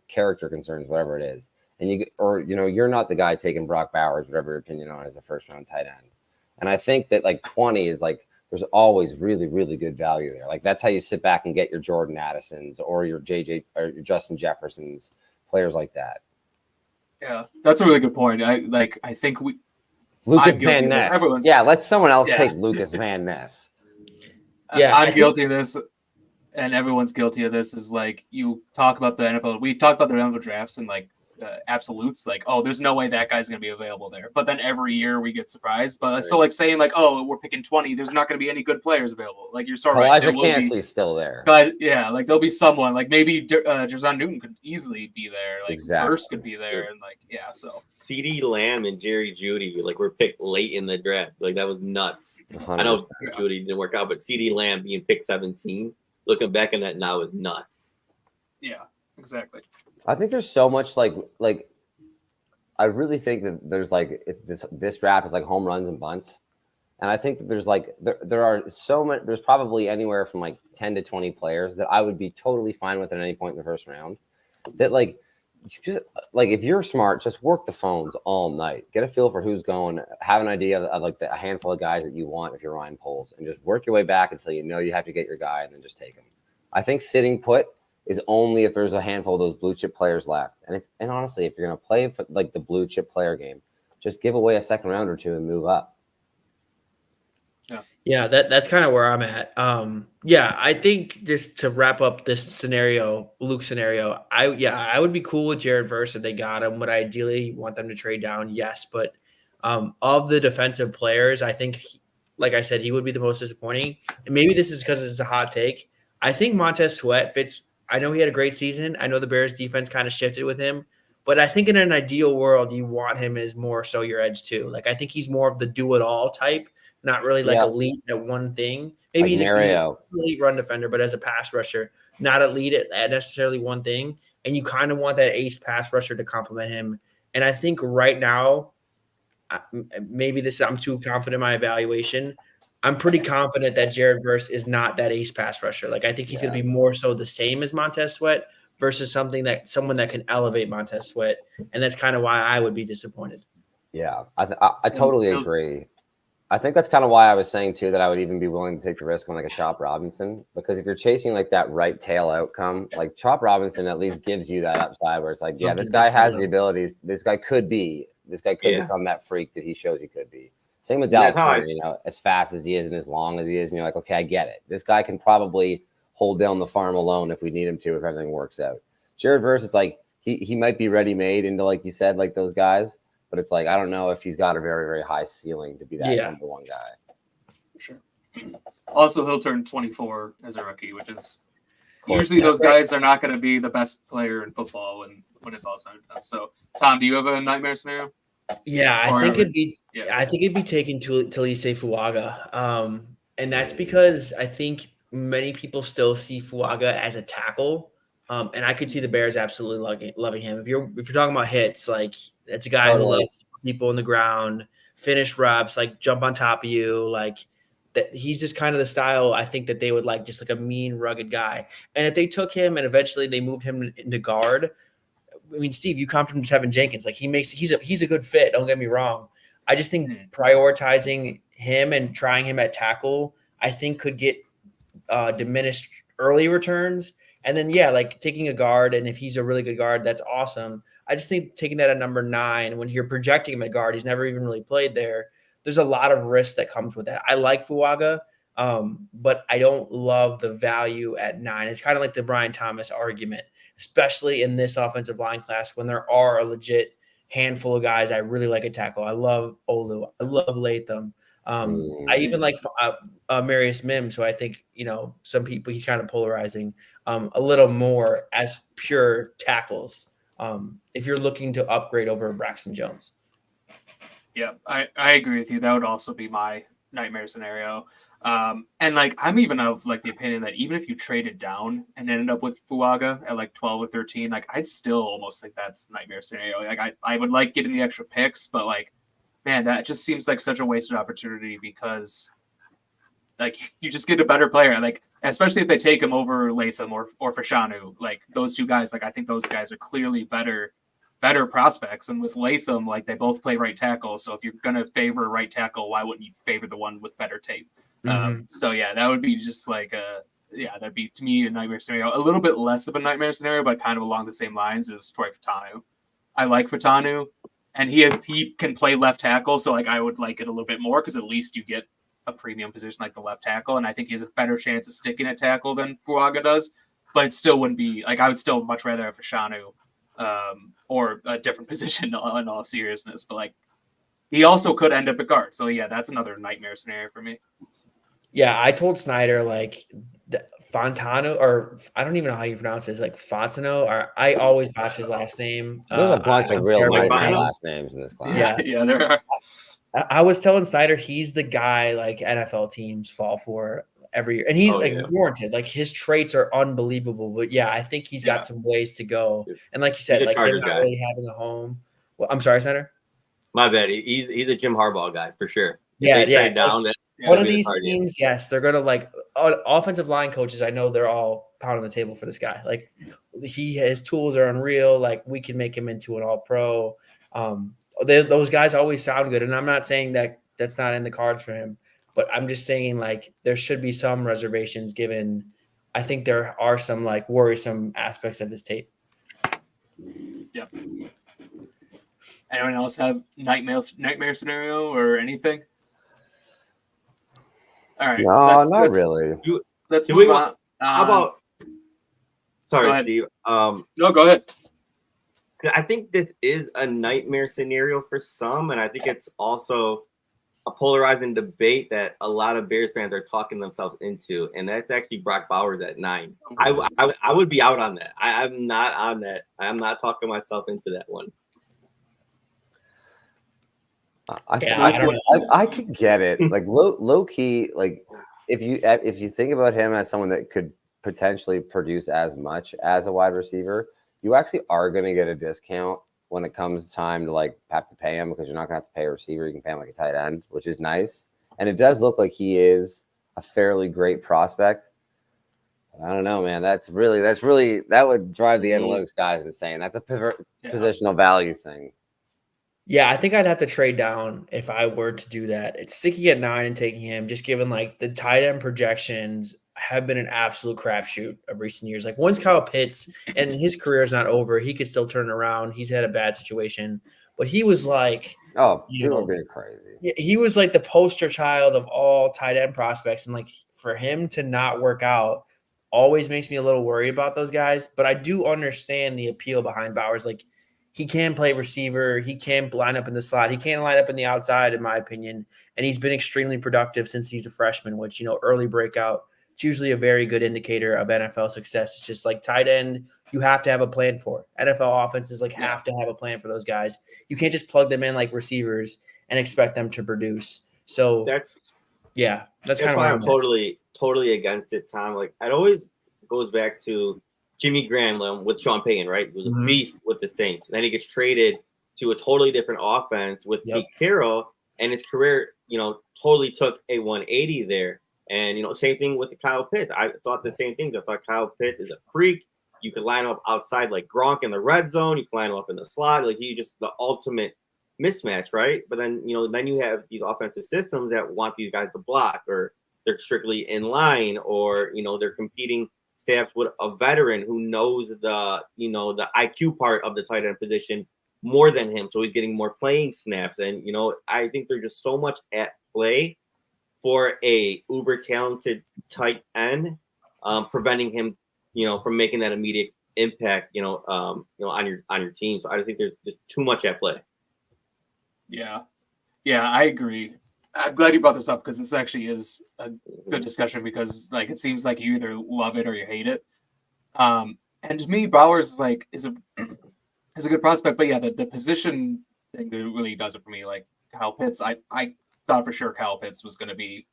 S4: character concerns, whatever it is. And you're not the guy taking Brock Bowers, whatever your opinion on, as a first round tight end. And I think that like 20 is like, there's always really, really good value there. Like that's how you sit back and get your Jordan Addisons or your JJ or your Justin Jeffersons, players like that.
S1: Yeah, that's a really good point. I think
S4: Lucas Van Ness. Yeah, let someone else take Lucas Van Ness.
S1: Yeah, I'm guilty of this, and everyone's guilty of this. Is like you talk about the NFL. We talk about the NFL drafts and like absolutes. Like, oh, there's no way that guy's going to be available there. But then every year we get surprised. But so like saying like, oh, we're picking 20. There's not going to be any good players available. Like you're sort of
S4: Elijah Cancey's still there.
S1: But yeah, like there'll be someone. Like maybe Jer'Zhan Newton could easily be there. Like Verse could be there, and like so.
S3: CeeDee Lamb and Jerry Jeudy were picked late in the draft. Like that was nuts. 100%. I know Jeudy didn't work out, but CeeDee Lamb being picked 17, looking back on that now is nuts.
S1: Yeah, exactly.
S4: I think there's so much like I really think that there's like this draft is like home runs and bunts. And I think that there's like there are so many, there's probably anywhere from like 10 to 20 players that I would be totally fine with at any point in the first round. That like you just like if you're smart, just work the phones all night. Get a feel for who's going, have an idea of like a handful of guys that you want if you're Ryan Poles, and just work your way back until you have to get your guy and then just take him. I think sitting put is only if there's a handful of those blue chip players left. And honestly, if you're going to play for like the blue chip player game, just give away a second round or two and move up.
S2: Yeah, that's kind of where I'm at. I think just to wrap up this scenario, Luke scenario, I would be cool with Jared Verse if they got him. Would I ideally want them to trade down? Yes, but of the defensive players, I think, like I said, he would be the most disappointing. And maybe this is because it's a hot take. I think Montez Sweat fits. I know he had a great season. I know the Bears defense kind of shifted with him, but I think in an ideal world, you want him as more so your edge too. Like I think he's more of the do-it-all type, not really like elite at one thing. Maybe he's an elite run defender, but as a pass rusher, not elite at necessarily one thing. And you kind of want that ace pass rusher to complement him. And I think right now, maybe I'm too confident in my evaluation. I'm pretty confident that Jared Verse is not that ace pass rusher. Like I think he's going to be more so the same as Montez Sweat versus someone that can elevate Montez Sweat, and that's kind of why I would be disappointed.
S4: Yeah, I totally agree. I think that's kind of why I was saying too that I would even be willing to take the risk on like a Chop Robinson, because if you're chasing like that right tail outcome, like Chop Robinson at least gives you that upside where it's like, yeah, this guy has the abilities. This guy could become that freak that he shows he could be. Same with Dallas Turner, as fast as he is and as long as he is, and you're like, okay, I get it. This guy can probably hold down the farm alone if we need him to, if everything works out. Jared Verse is like, he might be ready-made into, like you said, like those guys, but it's like, I don't know if he's got a very, very high ceiling to be that number one guy.
S1: For sure. Also, he'll turn 24 as a rookie, which is usually those guys are not going to be the best player in football when it's all said and done. So, Tom, do you have a nightmare scenario?
S2: Yeah, I think it'd be taking Talise Fuaga. And that's because I think many people still see Fuaga as a tackle. And I could see the Bears absolutely loving him. If you're talking about hits, like that's a guy who loves people in the ground, finish reps, like jump on top of you, like that. He's just kind of the style I think that they would like, just like a mean, rugged guy. And if they took him and eventually they moved him into guard, I mean, Steve, you comped him to Tevin Jenkins. Like he's a good fit. Don't get me wrong. I just think prioritizing him and trying him at tackle, I think could get diminished early returns. And then, like taking a guard, and if he's a really good guard, that's awesome. I just think taking that at number 9, when you're projecting him at guard, he's never even really played there. There's a lot of risk that comes with that. I like Fuaga, but I don't love the value at 9. It's kind of like the Brian Thomas argument, especially in this offensive line class when there are a legit handful of guys I really like at tackle. I love Olu. I love Latham. I even like Marius Mims, who I think, some people he's kind of polarizing a little more as pure tackles if you're looking to upgrade over Braxton Jones.
S1: Yeah, I agree with you. That would also be my nightmare scenario. And like I'm even of like the opinion that even if you traded down and ended up with Fuaga at like 12 or 13, like I'd still almost think that's nightmare scenario. Like I would like getting the extra picks, but like man, that just seems like such a wasted opportunity because like you just get a better player. Like especially if they take him over Latham or Fashanu, like those two guys, like I think those guys are clearly better prospects. And with Latham, like they both play right tackle. So if you're gonna favor right tackle, why wouldn't you favor the one with better tape? So yeah, that would be just like that'd be to me a nightmare scenario. A little bit less of a nightmare scenario, but kind of along the same lines as Troy Fatanu. I like Fatanu, and he can play left tackle, so like I would like it a little bit more because at least you get a premium position like the left tackle, and I think he has a better chance of sticking at tackle than Fuaga does. But it still wouldn't be like I would still much rather have Fashanu or a different position in all seriousness. But like he also could end up at guard. So yeah, that's another nightmare scenario for me.
S2: Yeah, I told Snyder like Fontano, or I don't even know how you pronounce it. It's like Fontano, or I always botch his last name.
S4: There's a bunch of real nightmare
S3: names.
S4: last names in this class.
S1: Yeah, there are.
S2: I was telling Snyder he's the guy like NFL teams fall for every year, and he's warranted. Like his traits are unbelievable. But yeah, I think he's got some ways to go. And like you said, like him not really having a home. Well, I'm sorry, Snyder.
S3: My bad. He's a Jim Harbaugh guy for sure.
S2: If
S3: trade down.
S2: One of these teams, yes, they're gonna like offensive line coaches. I know they're all pounding the table for this guy. Like his tools are unreal. Like we can make him into an all-pro. Those guys always sound good, and I'm not saying that that's not in the cards for him, but I'm just saying like there should be some reservations given. I think there are some like worrisome aspects of his tape.
S1: Yep. Anyone else have nightmare scenario or anything? All right.
S4: No, not really.
S1: Let's move on.
S3: How about? Sorry, Steve.
S1: No, go ahead.
S3: I think this is a nightmare scenario for some, and I think it's also a polarizing debate that a lot of Bears fans are talking themselves into, and that's actually Brock Bowers at 9. I would be out on that. I'm not on that. I'm not talking myself into that one.
S4: I could get it. Like low key, like if you think about him as someone that could potentially produce as much as a wide receiver, you actually are going to get a discount when it comes time to like have to pay him because you're not going to have to pay a receiver. You can pay him like a tight end, which is nice. And it does look like he is a fairly great prospect. I don't know, man. That would drive the analytics guys insane. That's a positional value thing.
S2: Yeah, I think I'd have to trade down if I were to do that. It's sticking at 9 and taking him, just given like the tight end projections have been an absolute crapshoot of recent years. Like once Kyle Pitts and his career is not over, he could still turn around. He's had a bad situation, but he was like,
S4: people are being crazy.
S2: He was like the poster child of all tight end prospects, and like for him to not work out always makes me a little worried about those guys. But I do understand the appeal behind Bowers. Like he can play receiver. He can line up in the slot. He can line up in the outside, in my opinion. And he's been extremely productive since he's a freshman, which, early breakout, it's usually a very good indicator of NFL success. It's just like tight end, you have to have a plan for. NFL offenses have to have a plan for those guys. You can't just plug them in like receivers and expect them to produce. So that's kind of
S3: why I'm totally against it, Tom. Like it always goes back to Jimmy Graham with Sean Payton, right? He was a beast with the Saints. And then he gets traded to a totally different offense with Pete Carroll, and his career, totally took a 180 there. And, same thing with the Kyle Pitts. I thought the same things. I thought Kyle Pitts is a freak. You could line him up outside like Gronk in the red zone. You can line him up in the slot. Like he's just the ultimate mismatch, right? But then, then you have these offensive systems that want these guys to block, or they're strictly in line, or, they're competing staffs with a veteran who knows the IQ part of the tight end position more than him. So he's getting more playing snaps. And, I think there's just so much at play for a uber talented tight end, preventing him, from making that immediate impact, on your team. So I just think there's just too much at play.
S1: Yeah, I agree. I'm glad you brought this up because this actually is a good discussion because it seems like you either love it or you hate it. And to me, Bowers is a good prospect, but the position thing that really does it for me. Kyle Pitts. I thought for sure Kyle Pitts was going to be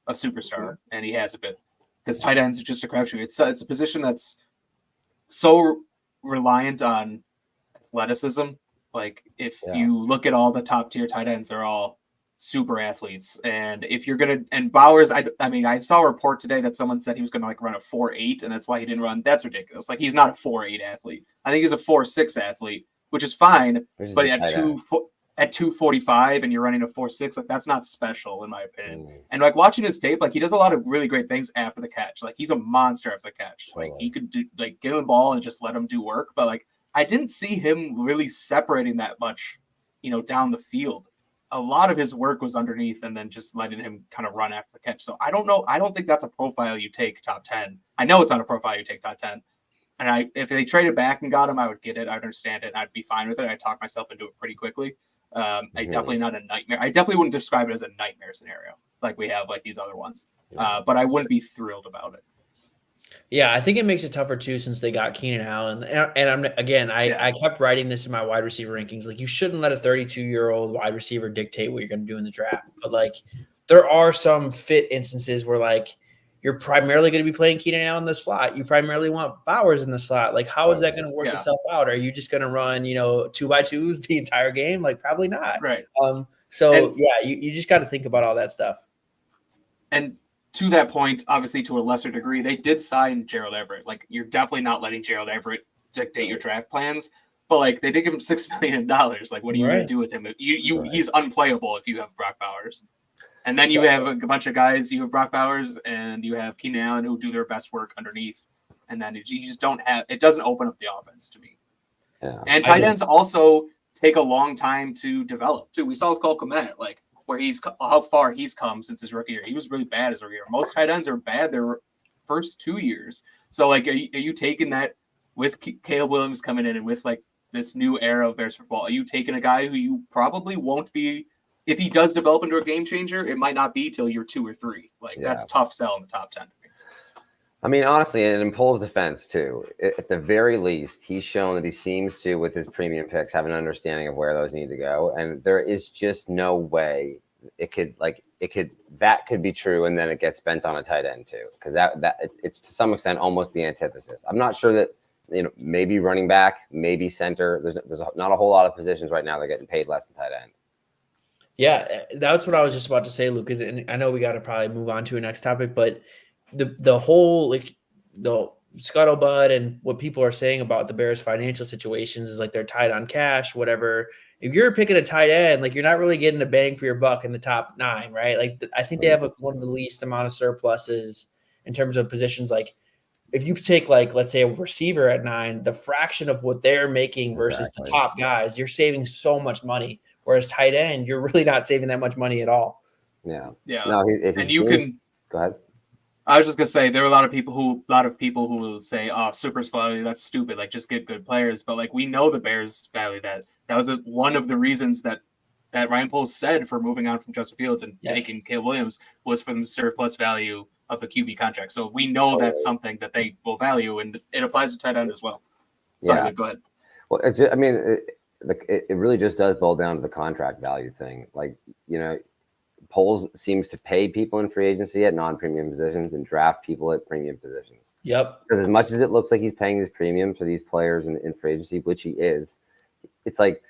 S1: a superstar, and he hasn't been. Because tight ends are just a crapshoot. It's a position that's so reliant on athleticism. Like if you look at all the top tier tight ends, they're all super athletes. And if you're gonna and Bowers, I mean, I saw a report today that someone said he was gonna like run a 4.8, and that's why he didn't run. That's ridiculous. Like he's not a 4.8 athlete. I think he's a 4.6 athlete, which is fine. But at 245 and you're running a 4.6, like that's not special in my opinion. And like watching his tape, like he does a lot of really great things after the catch. Like he's a monster after the catch. Like he could do like give him the ball and just let him do work. But like I didn't see him really separating that much, down the field. A lot of his work was underneath and then just letting him kind of run after the catch. So I don't know. I don't think that's a profile you take top 10. I know it's not a profile you take top 10. And if they traded back and got him, I would get it. I'd understand it. And I'd be fine with it. I'd talk myself into it pretty quickly. Definitely not a nightmare. I definitely wouldn't describe it as a nightmare scenario like we have like these other ones. But I wouldn't be thrilled about it.
S2: Yeah, I think it makes it tougher too since they got Keenan Allen. And I kept writing this in my wide receiver rankings. Like you shouldn't let a 32-year-old wide receiver dictate what you're going to do in the draft. But like there are some fit instances where like you're primarily going to be playing Keenan Allen in the slot. You primarily want Bowers in the slot. Like how is that going to work itself out? Are you just going to run, 2x2s the entire game? Like probably not.
S1: Right.
S2: You just got to think about all that stuff.
S1: And to that point, obviously to a lesser degree, they did sign Gerald Everett. Like you're definitely not letting Gerald Everett dictate your draft plans, but like they did give him $6 million. Like what are you going to do with him? He's unplayable if you have Brock Bowers. And then you have a bunch of guys. You have Brock Bowers and you have Keenan Allen who do their best work underneath. And then you just don't have. It doesn't open up the offense to me. Yeah. And tight ends also take a long time to develop too. We saw with Cole Kmet, like where how far he's come since his rookie year. He was really bad his rookie year. Most tight ends are bad their first 2 years. So like, are you taking that with Caleb Williams coming in and with like this new era of Bears football? Are you taking a guy who you probably won't be? If he does develop into a game changer, it might not be till year 2 or 3. Like that's tough sell in the top 10.
S4: I mean, honestly, and in Pole's defense too, at the very least, he's shown that he seems to, with his premium picks, have an understanding of where those need to go. And there is just no way that could be true, and then it gets spent on a tight end too, because it's to some extent almost the antithesis. I'm not sure that maybe running back, maybe center. There's not a whole lot of positions right now that are getting paid less than tight end.
S2: Yeah, that's what I was just about to say, Lucas. And I know we got to probably move on to a next topic, but the whole like the scuttlebutt and what people are saying about the Bears' financial situations is like they're tight on cash, whatever. If you're picking a tight end, like you're not really getting a bang for your buck in the top 9, right? Like I think they have one of the least amount of surpluses in terms of positions. Like if you take like let's say a receiver at 9, the fraction of what they're making versus the top guys, you're saving so much money. Whereas tight end, you're really not saving that much money at all.
S1: Yeah.
S4: No, go ahead.
S1: I was just gonna say there are a lot of people who will say, "Oh, super's value, that's stupid. Like, just get good players." But like, we know the Bears value that. That was one of the reasons that Ryan Poles said for moving on from Justin Fields and taking Caleb Williams was for the surplus value of the QB contract. So we know that's something that they will value, and it applies to tight end as well. Sorry, go ahead.
S4: Well, it really just does boil down to the contract value thing. Like, Poles seems to pay people in free agency at non-premium positions and draft people at premium positions.
S2: Yep.
S4: Because as much as it looks like he's paying his premiums for these players in free agency, which he is, it's like,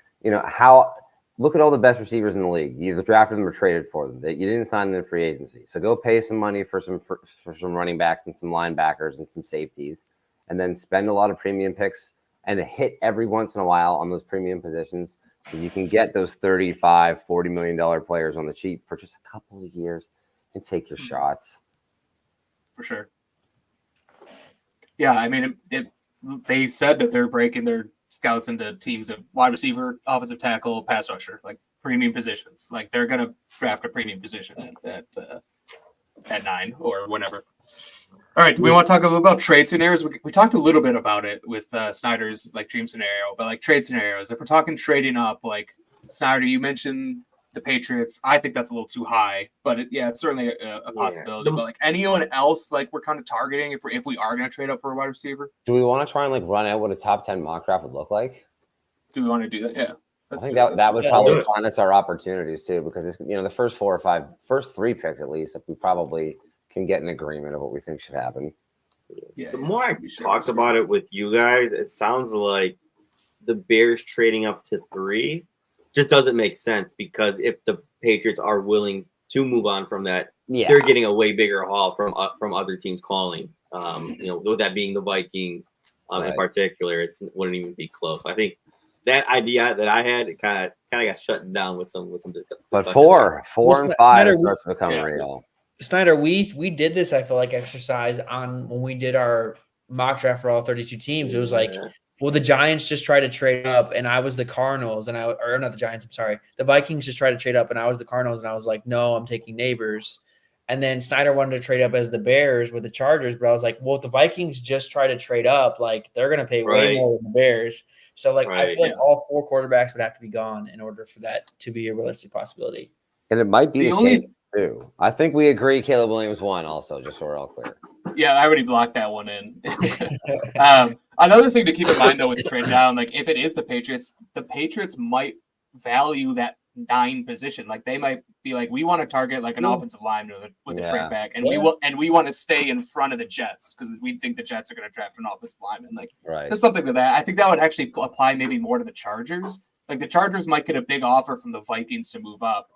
S4: look at all the best receivers in the league. You either drafted them or traded for them. You didn't sign them in free agency. So go pay some money for some running backs and some linebackers and some safeties, and then spend a lot of premium picks and hit every once in a while on those premium positions so you can get those $35, $40 million players on the cheap for just a couple of years and take your shots.
S1: For sure. Yeah, I mean, they said that they're breaking their scouts into teams of wide receiver, offensive tackle, pass rusher, like premium positions. Like they're going to draft a premium position at 9 or whatever. All right, do we want to talk a little about trade scenarios? We talked a little bit about it with Snyder's like dream scenario, but like trade scenarios, if we're talking trading up, like Snyder, you mentioned the Patriots. I think that's a little too high, but it's certainly a possibility. But like anyone else, like we're kind of targeting if we are going to trade up for a wide receiver.
S4: Do we want to try and like run out what a top 10 mock draft would look like?
S1: Do we want to do that? Yeah.
S4: I think that would probably find us our opportunities too, because it's, the first 4 or 5, first 3 picks at least, if we probably can get an agreement of what we think should happen.
S3: The more I talked about it with you guys, it sounds like the Bears trading up to 3 just doesn't make sense, because if the Patriots are willing to move on from that, they're getting a way bigger haul from other teams calling. With that being the Vikings in particular, it wouldn't even be close. I think that idea that I had, it kind of got shut down with some.
S4: But 4 and 5 starts becoming real.
S2: Snyder, we did this, I feel like, exercise on when we did our mock draft for all 32 teams. It was like, well, the Giants just tried to trade up, and I was the Cardinals, or not the Giants, I'm sorry. The Vikings just tried to trade up, and I was the Cardinals, and I was like, no, I'm taking Neighbors. And then Snyder wanted to trade up as the Bears with the Chargers, but I was like, well, if the Vikings just try to trade up, like, they're going to pay way more than the Bears. So, like, I feel like all 4 quarterbacks would have to be gone in order for that to be a realistic possibility.
S4: And it might be the case, too. I think we agree Caleb Williams won also, just so we're all clear.
S1: Yeah, I already blocked that one in. Another thing to keep in mind, though, with the trade down, like, if it is the Patriots might value that 9 position. Like, they might be like, we want to target like an offensive lineman with the trade back, and we want to stay in front of the Jets because we think the Jets are going to draft an offensive lineman. Like, there's something to that. I think that would actually apply maybe more to the Chargers. Like, the Chargers might get a big offer from the Vikings to move up,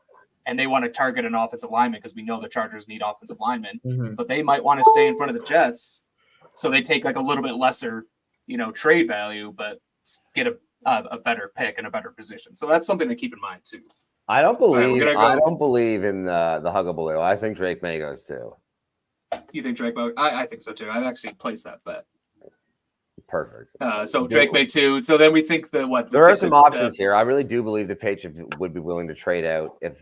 S1: and they want to target an offensive lineman because we know the Chargers need offensive linemen, but they might want to stay in front of the Jets. So they take like a little bit lesser, trade value, but get a better pick and a better position. So that's something to keep in mind too.
S4: I don't believe in the Hugabaloo. I think Drake May goes too.
S1: You think Drake May? I think so too. I've actually placed that bet.
S4: Perfect.
S1: So Drake May too. So then we think that
S4: there are some options here. I really do believe the Patriots would be willing to trade out if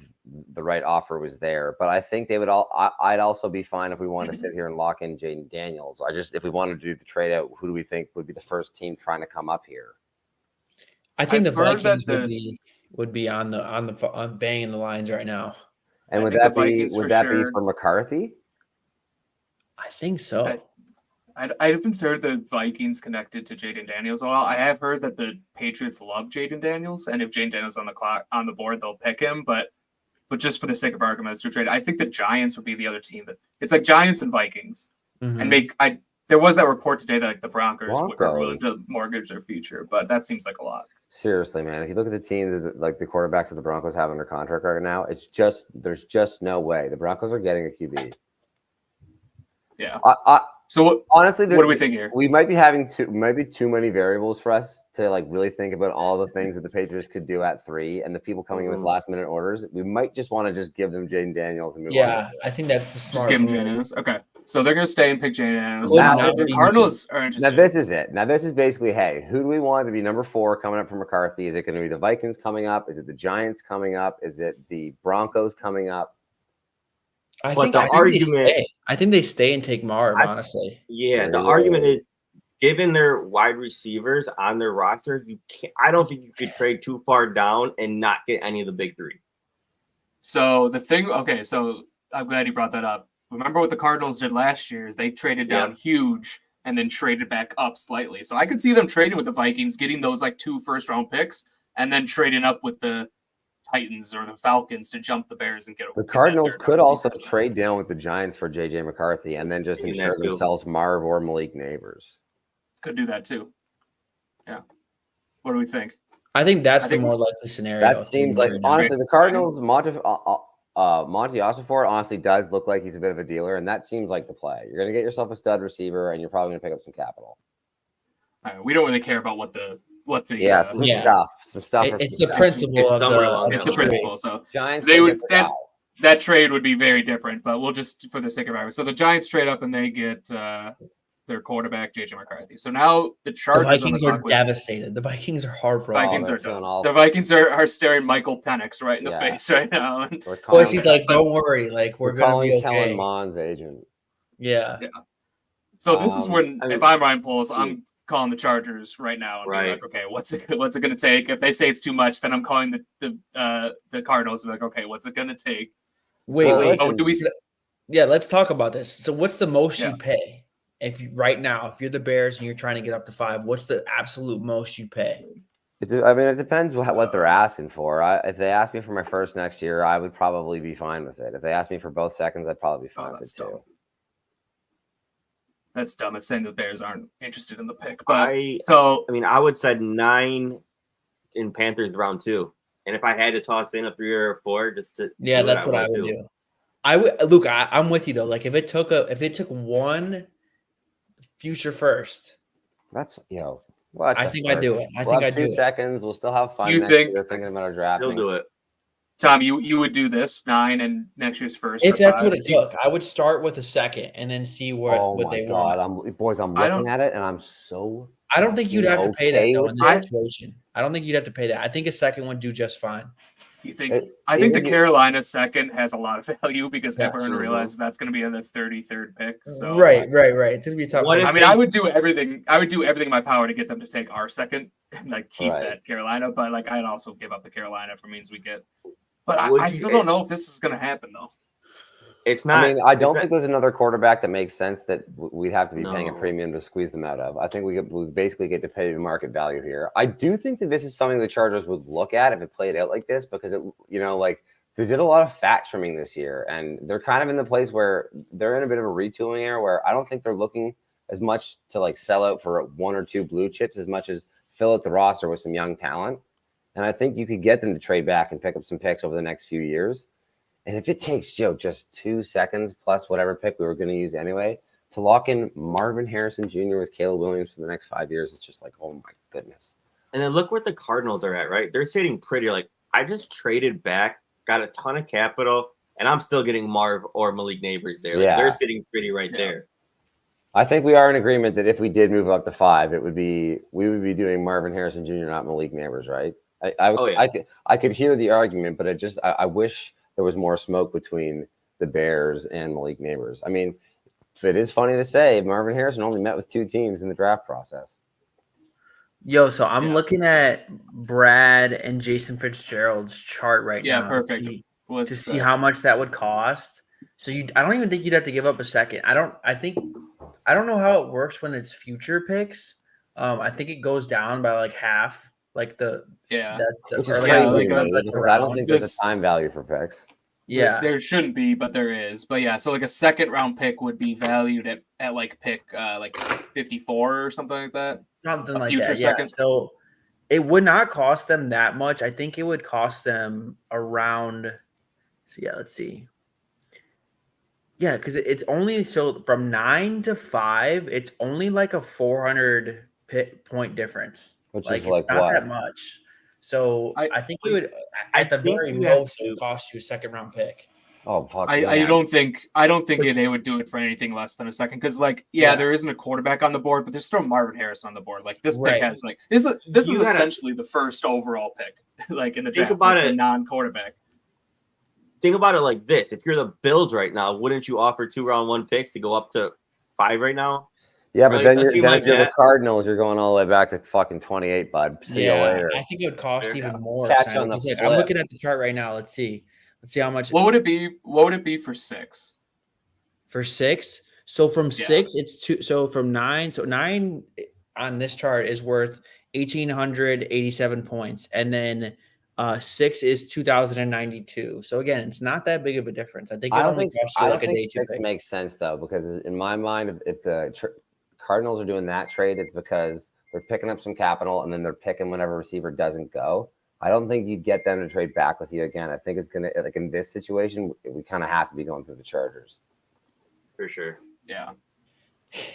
S4: the right offer was there. But I think they would I'd also be fine if we wanted to sit here and lock in Jaden Daniels. If we wanted to do the trade out, who do we think would be the first team trying to come up here?
S2: I think the Vikings would be on banging the lines right now.
S4: And would that be for McCarthy?
S2: I think so.
S1: I haven't heard the Vikings connected to Jaden Daniels a lot. I have heard that the Patriots love Jaden Daniels, and if Jaden Daniels on the board, they'll pick him. But just for the sake of argument, to trade, I think the Giants would be the other team that it's like Giants and Vikings, and there was that report today that like the Broncos were willing to mortgage their future, but that seems like a lot.
S4: Seriously, man, if you look at the teams like the quarterbacks that the Broncos have under contract right now, there's just no way the Broncos are getting a QB.
S1: Yeah.
S4: So honestly,
S1: what do we think here?
S4: We might be having too many variables for us to like really think about all the things that the Patriots could do at 3, and the people coming in with last minute orders. We might just want to just give them Jaden Daniels and move on.
S2: Yeah, I think that's the smart.
S1: Just give them Jaden Daniels. Okay, so they're going to stay and pick Jaden Daniels.
S4: Now,
S1: the Cardinals are interested.
S4: Now this is it. Now this is basically, hey, who do we want to be number 4 coming up for McCarthy? Is it going to be the Vikings coming up? Is it the Giants coming up? Is it the Broncos coming up?
S2: I think they stay and take Marv, honestly.
S3: Yeah, the argument is, given their wide receivers on their roster, I don't think you could trade too far down and not get any of the big 3.
S1: So so I'm glad you brought that up. Remember what the Cardinals did last year is they traded down huge and then traded back up slightly. So I could see them trading with the Vikings, getting those like 2 first-round picks, and then trading up with the Titans or the Falcons to jump the Bears and get over.
S4: The Cardinals could also trade down with the Giants for JJ McCarthy and then just ensure themselves Marv or Malik Neighbors.
S1: Could do that too. Yeah. What do we think?
S2: I think that's the more likely scenario.
S4: That seems like, honestly, the Cardinals, Monty Ossenfort honestly does look like he's a bit of a dealer, and that seems like the play. You're going to get yourself a stud receiver, and you're probably going to pick up some capital.
S1: We don't really care about what the
S4: some stuff.
S2: It's the principle.
S1: It's the principle. So
S4: Giants,
S1: that trade would be very different, but we'll just for the sake of argument. So the Giants trade up and they get their quarterback JJ McCarthy. So now the Chargers.
S2: The Vikings are devastated. The Vikings are heartbroken.
S1: The Vikings are staring Michael Penix right in the face right now.
S2: Of course, he's like, "Don't worry, like we're going to be okay."
S4: Kellen Mond's agent.
S2: Yeah.
S1: So this is when, if I'm Ryan Poles, I'm calling the Chargers right now and be like, okay, what's it going to take? If they say it's too much, then I'm calling the Cardinals and be like, okay, what's it going to take?
S2: Wait.
S1: Oh, do we?
S2: Yeah, let's talk about this. So, what's the most you pay if you're the Bears and you're trying to get up to 5? What's the absolute most you pay?
S4: It depends what they're asking for. If they ask me for my first next year, I would probably be fine with it. If they ask me for both seconds, I'd probably be fine with it too.
S1: That's dumb. It's saying the Bears aren't interested in the pick. But
S3: I would say 9 in Panthers round 2. And if I had to toss in a 3 or a 4, just to
S2: that's what I would do. I would, Luke. I'm with you though. Like if it took one future first,
S4: that's
S2: I think I'd do it. I think I'd do
S4: 2 seconds. We'll still have fun.
S1: You
S4: next
S1: think
S4: year thinking about our drafting?
S3: He'll do it.
S1: Tom, you would do this 9 and next year's first.
S2: If that's what it took, I would start with a second and then see what they want.
S4: I'm looking at it and I'm so.
S2: I don't think you'd have to pay that though in this situation. I don't think you'd have to pay that. I think a second would do just fine.
S1: You think? I think the Carolina second has a lot of value because everyone realizes that's going to be the 33rd pick. So
S2: right. It's going to be tough.
S1: I would do everything. I would do everything in my power to get them to take our second and like keep that Carolina. But like I'd also give up the Carolina for means we get. But I still don't know if this is going to happen though.
S3: It's not.
S4: I don't think there's another quarterback that makes sense that we'd have to be paying a premium to squeeze them out of. I think we basically get to pay the market value here. I do think that this is something the Chargers would look at if it played out like this because they did a lot of fat trimming this year and they're kind of in the place where they're in a bit of a retooling era where I don't think they're looking as much to like sell out for 1 or 2 blue chips as much as fill out the roster with some young talent. And I think you could get them to trade back and pick up some picks over the next few years. And if it takes Joe just 2 seconds plus whatever pick we were going to use anyway to lock in Marvin Harrison Jr. with Caleb Williams for the next 5 years, it's just like, oh my goodness.
S3: And then look where the Cardinals are at, right? They're sitting pretty. Like I just traded back, got a ton of capital, and I'm still getting Marv or Malik Neighbors there. Like, they're sitting pretty right there.
S4: I think we are in agreement that if we did move up to 5, we would be doing Marvin Harrison Jr., not Malik Neighbors, right? I could hear the argument, but I wish there was more smoke between the Bears and Malik Neighbors. I mean, it is funny to say Marvin Harrison only met with 2 teams in the draft process.
S2: Yo, so I'm looking at Brad and Jason Fitzgerald's chart right now.
S1: Yeah, perfect.
S2: To see how much that would cost. So I don't even think you'd have to give up a second. I don't know how it works when it's future picks. I think it goes down by like half. Like that's the
S4: which is crazy because I don't think there's a time value for picks.
S2: Yeah,
S1: there shouldn't be, but there is. But yeah, so like a second round pick would be valued at like pick like 54 or something like that.
S2: Something like that. Yeah. So it would not cost them that much. I think it would cost them around. So yeah, let's see. Yeah, because it's only from 9 to 5, it's only like a 400 point difference.
S4: Which
S2: like
S4: is like
S2: it's not
S4: what?
S2: that much. So I think it would at the very most it would cost you a second round pick.
S4: Oh fuck!
S1: I don't think they would do it for anything less than a second because there isn't a quarterback on the board, but there's still Marvin Harrison on the board. Like this pick has like this is essentially the first overall pick, like in the draft.
S3: Think about it,
S1: non-quarterback.
S3: Think about it like this: if you're the Bills right now, wouldn't you offer 2 round 1 picks to go up to 5 right now?
S4: Yeah, but then you're the Cardinals. You're going all the way back to fucking 28, bud. See you later.
S2: I think it would cost even more.
S4: Catch on the flip.
S2: I'm looking at the chart right now. Let's see how much.
S1: What would it be? What would it be for 6?
S2: For 6, so from 6, it's 2. So from 9, so 9 on this chart is worth 1,887 points, and then 6 is 2,092. So again, it's not that big of a difference. I think it only costs you like a day 2
S4: 6 makes sense though, because in my mind, if the Cardinals are doing that trade, it's because they're picking up some capital and then they're picking whenever receiver doesn't go. I don't think you'd get them to trade back with you again. I think it's going to, like in this situation, we kind of have to be going through the Chargers.
S3: For sure.
S1: Yeah.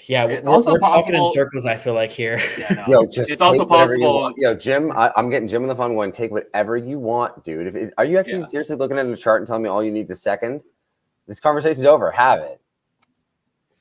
S2: Yeah. We're talking in circles, I feel like here.
S1: Yeah, no. It's also possible.
S4: Jim, I'm getting Jim on the phone going, take whatever you want, dude. Are you actually seriously looking at a chart and telling me all you need is a second? This conversation's over. Have it.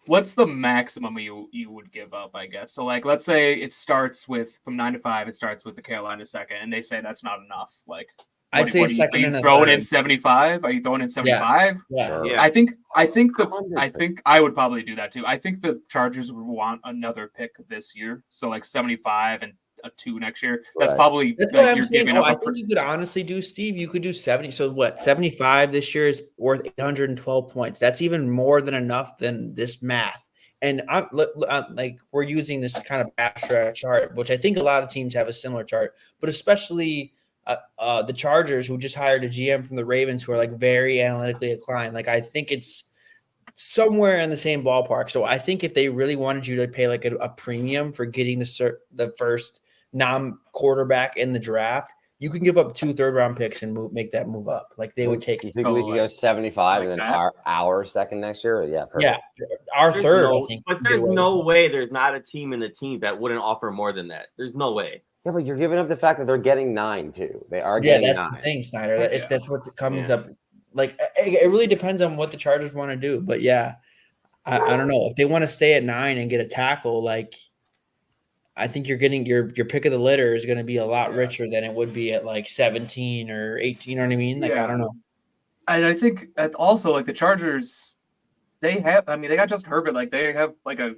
S1: What's the maximum you would give up, I guess? So, like, let's say it starts with, from 9 to 5, it starts with the Carolina second, and they say that's not enough. Like,
S2: I'd say second.
S1: Are you throwing in 75? Are you throwing in 75?
S2: Yeah.
S4: Sure.
S1: I think I would probably do that too. I think the Chargers would want another pick this year. So like 75 and a 2 next year. That's probably
S2: what I'm saying. I think you could honestly do, Steve. You could do 70. So what? 75 this year is worth 812 points. That's even more than enough than this math. And like we're using this kind of abstract chart, which I think a lot of teams have a similar chart, but especially the Chargers, who just hired a GM from the Ravens, who are like very analytically inclined. Like I think it's somewhere in the same ballpark. So I think if they really wanted you to pay like a premium for getting the first non-quarterback in the draft, you can give up 2 third-round picks and make that move up. Like they would take
S4: You
S2: it.
S4: think
S1: So,
S4: we could go
S1: like-
S4: 75
S1: like
S4: and then
S1: that?
S4: our second next year? Yeah, perfect.
S2: Yeah, our
S3: There's
S2: third,
S3: no,
S2: I think.
S3: but
S2: would
S3: there's
S2: get away
S3: no
S2: with it.
S3: way there's not a team in the team that wouldn't offer more than that. There's no way.
S4: Yeah, but you're giving up the fact that they're getting 9 too. They are
S2: Yeah,
S4: getting
S2: that's
S4: 9.
S2: the thing, Snyder.
S1: Yeah.
S2: If that's what comes
S3: Yeah.
S2: up. Like it really depends on what the Chargers want to do. But yeah, I don't know if they want to stay at 9 and get a tackle. Like I think you're getting your pick of the litter is going to be a lot richer than it would be at like 17 or 18. You know what I mean? Like I don't know.
S1: And I think that also like the Chargers, they got Justin Herbert. Like they have like a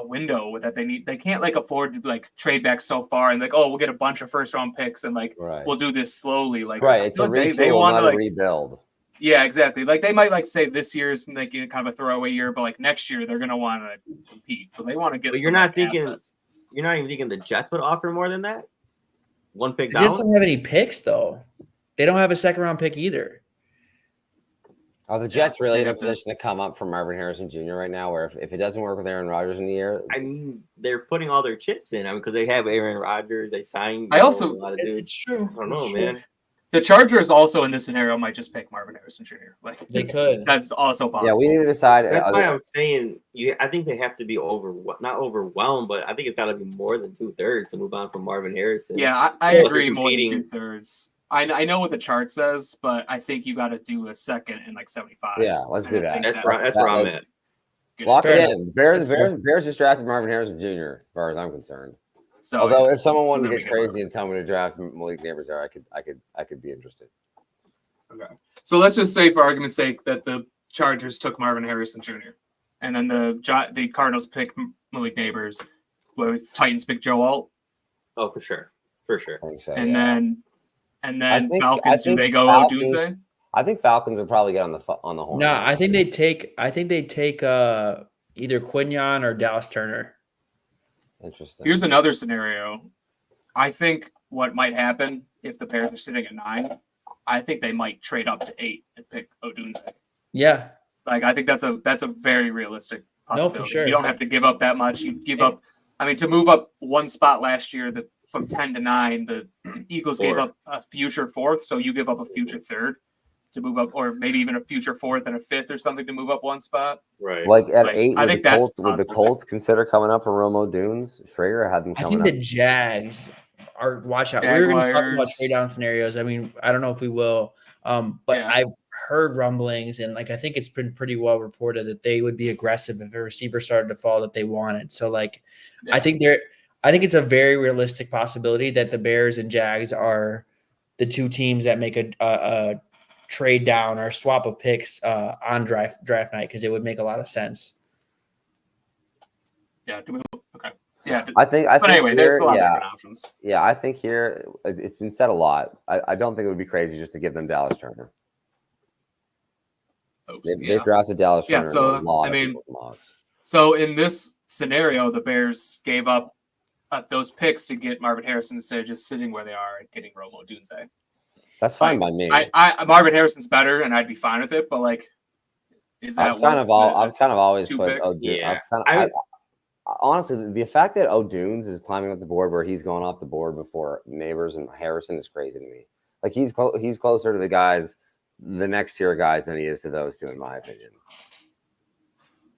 S1: window that they need. They can't like afford to like trade back so far and like, oh, we'll get a bunch of first round picks and like
S4: Right.
S1: we'll do this slowly. Like
S4: Right. It's a retool,
S1: they want
S4: not
S1: to
S4: a
S1: like
S4: rebuild.
S1: yeah, exactly. Like they might like say this year's like kind of a throwaway year, but like next year they're gonna want to compete. So they want to get.
S3: But
S1: some,
S3: you're not
S1: like,
S3: thinking
S1: assets.
S3: you're not even thinking the Jets would offer more than that. 1 pick
S2: They just
S3: down.
S2: don't have any picks though. They don't have a second round pick either.
S4: Are the Jets really in a
S1: have to-
S4: position to come up from Marvin Harrison Jr. right now, where if it doesn't work with Aaron Rodgers in the year,
S3: I mean, they're putting all their chips in. I mean, because they have Aaron Rodgers. They signed.
S1: I also-
S3: a lot of dudes.
S2: It's true.
S3: I don't know, man.
S1: The Chargers also in this scenario might just pick Marvin Harrison Jr. Like
S2: They could.
S1: that's also possible.
S4: yeah, we need to decide.
S3: That's why I'm saying I think they have to be not overwhelmed, but I think it's got to be more than 2/3 to move on from Marvin Harrison.
S1: Yeah, I
S3: Unless
S1: agree
S3: they're
S1: more than
S3: competing.
S1: 2/3. I know what the chart says, but I think you got to do a second in like 75.
S4: Yeah, let's do
S1: And I
S4: that.
S1: think
S3: That's where I'm at.
S1: good.
S4: Lock
S2: Fair
S4: it
S2: enough.
S4: in. Bears
S2: That's
S4: just drafted Marvin Harrison Jr. As far as I'm concerned.
S1: So
S4: Although
S1: yeah,
S4: if someone
S1: so
S4: wanted to
S1: then
S4: get
S1: we
S4: crazy and tell me to draft Malik Neighbors there, I could be interested.
S1: Okay. So let's just say, for argument's sake, that the Chargers took Marvin Harrison Jr. and then the Cardinals pick Malik Neighbors, where Titans pick Joe Alt,
S3: Oh, for sure, for sure.
S4: I think so.
S1: and
S4: yeah.
S1: then
S4: I
S1: Falcons. Do
S4: think
S1: they go
S4: Falcons-
S1: Odunze?
S4: I think Falcons would probably get on the horn.
S2: No, I think they take either Quinyon or Dallas Turner.
S4: Interesting.
S1: Here's another scenario. I think what might happen if the Bears are sitting at 9, I think they might trade up to 8 and pick Odunze.
S2: Yeah.
S1: Like I think that's a very realistic
S2: No,
S1: possibility.
S2: for sure.
S1: You don't have to give up that much. You give up. I mean, to move up one spot last year, from 10 to 9, the Eagles gave
S3: Four.
S1: up a future 4th, so you give up a future 3rd to move up, or maybe even a future 4th and a 5th or something to move up one spot.
S3: Right.
S4: Like at
S1: Like,
S4: 8,
S1: I think that's
S4: would the
S1: possible,
S4: Colts consider coming up for Romo Dunes? Schrager had them
S2: I
S4: coming
S2: think
S4: up.
S2: the Jags are watch out. We're going to talk about
S1: Jaguars.
S2: trade down scenarios. I mean, I don't know if we will, but
S1: Yeah.
S2: I've heard rumblings and like I think it's been pretty well reported that they would be aggressive if a receiver started to fall that they wanted. So like,
S1: Yeah.
S2: I think it's a very realistic possibility that the Bears and Jags are the two teams that make a trade down or swap of picks on draft night because it would make a lot of sense.
S1: Yeah. Okay. Yeah.
S4: I think.
S1: But anyway, there's a lot of
S4: yeah,
S1: different options.
S4: yeah. I think here it's been said a lot. I don't think it would be crazy just to give them Dallas Turner.
S1: Oops,
S4: They
S1: yeah.
S4: drafted Dallas
S1: Yeah,
S4: Turner. in
S1: so,
S4: a lot
S1: I
S4: of
S1: mean,
S4: people's mocks.
S1: So in this scenario, the Bears gave up those picks to get Marvin Harrison instead of just sitting where they are and getting Romo Odunze.
S4: That's fine by me.
S1: I Marvin Harrison's better, and I'd be fine with it. But like, is that
S4: I've kind of always
S1: two
S4: put
S1: picks?
S4: O'Dunes.
S3: Yeah.
S4: Honestly, the fact that O'Dunes is climbing up the board where he's going off the board before Neighbors and Harrison is crazy to me. Like he's closer to the next tier guys than he is to those two, in my opinion.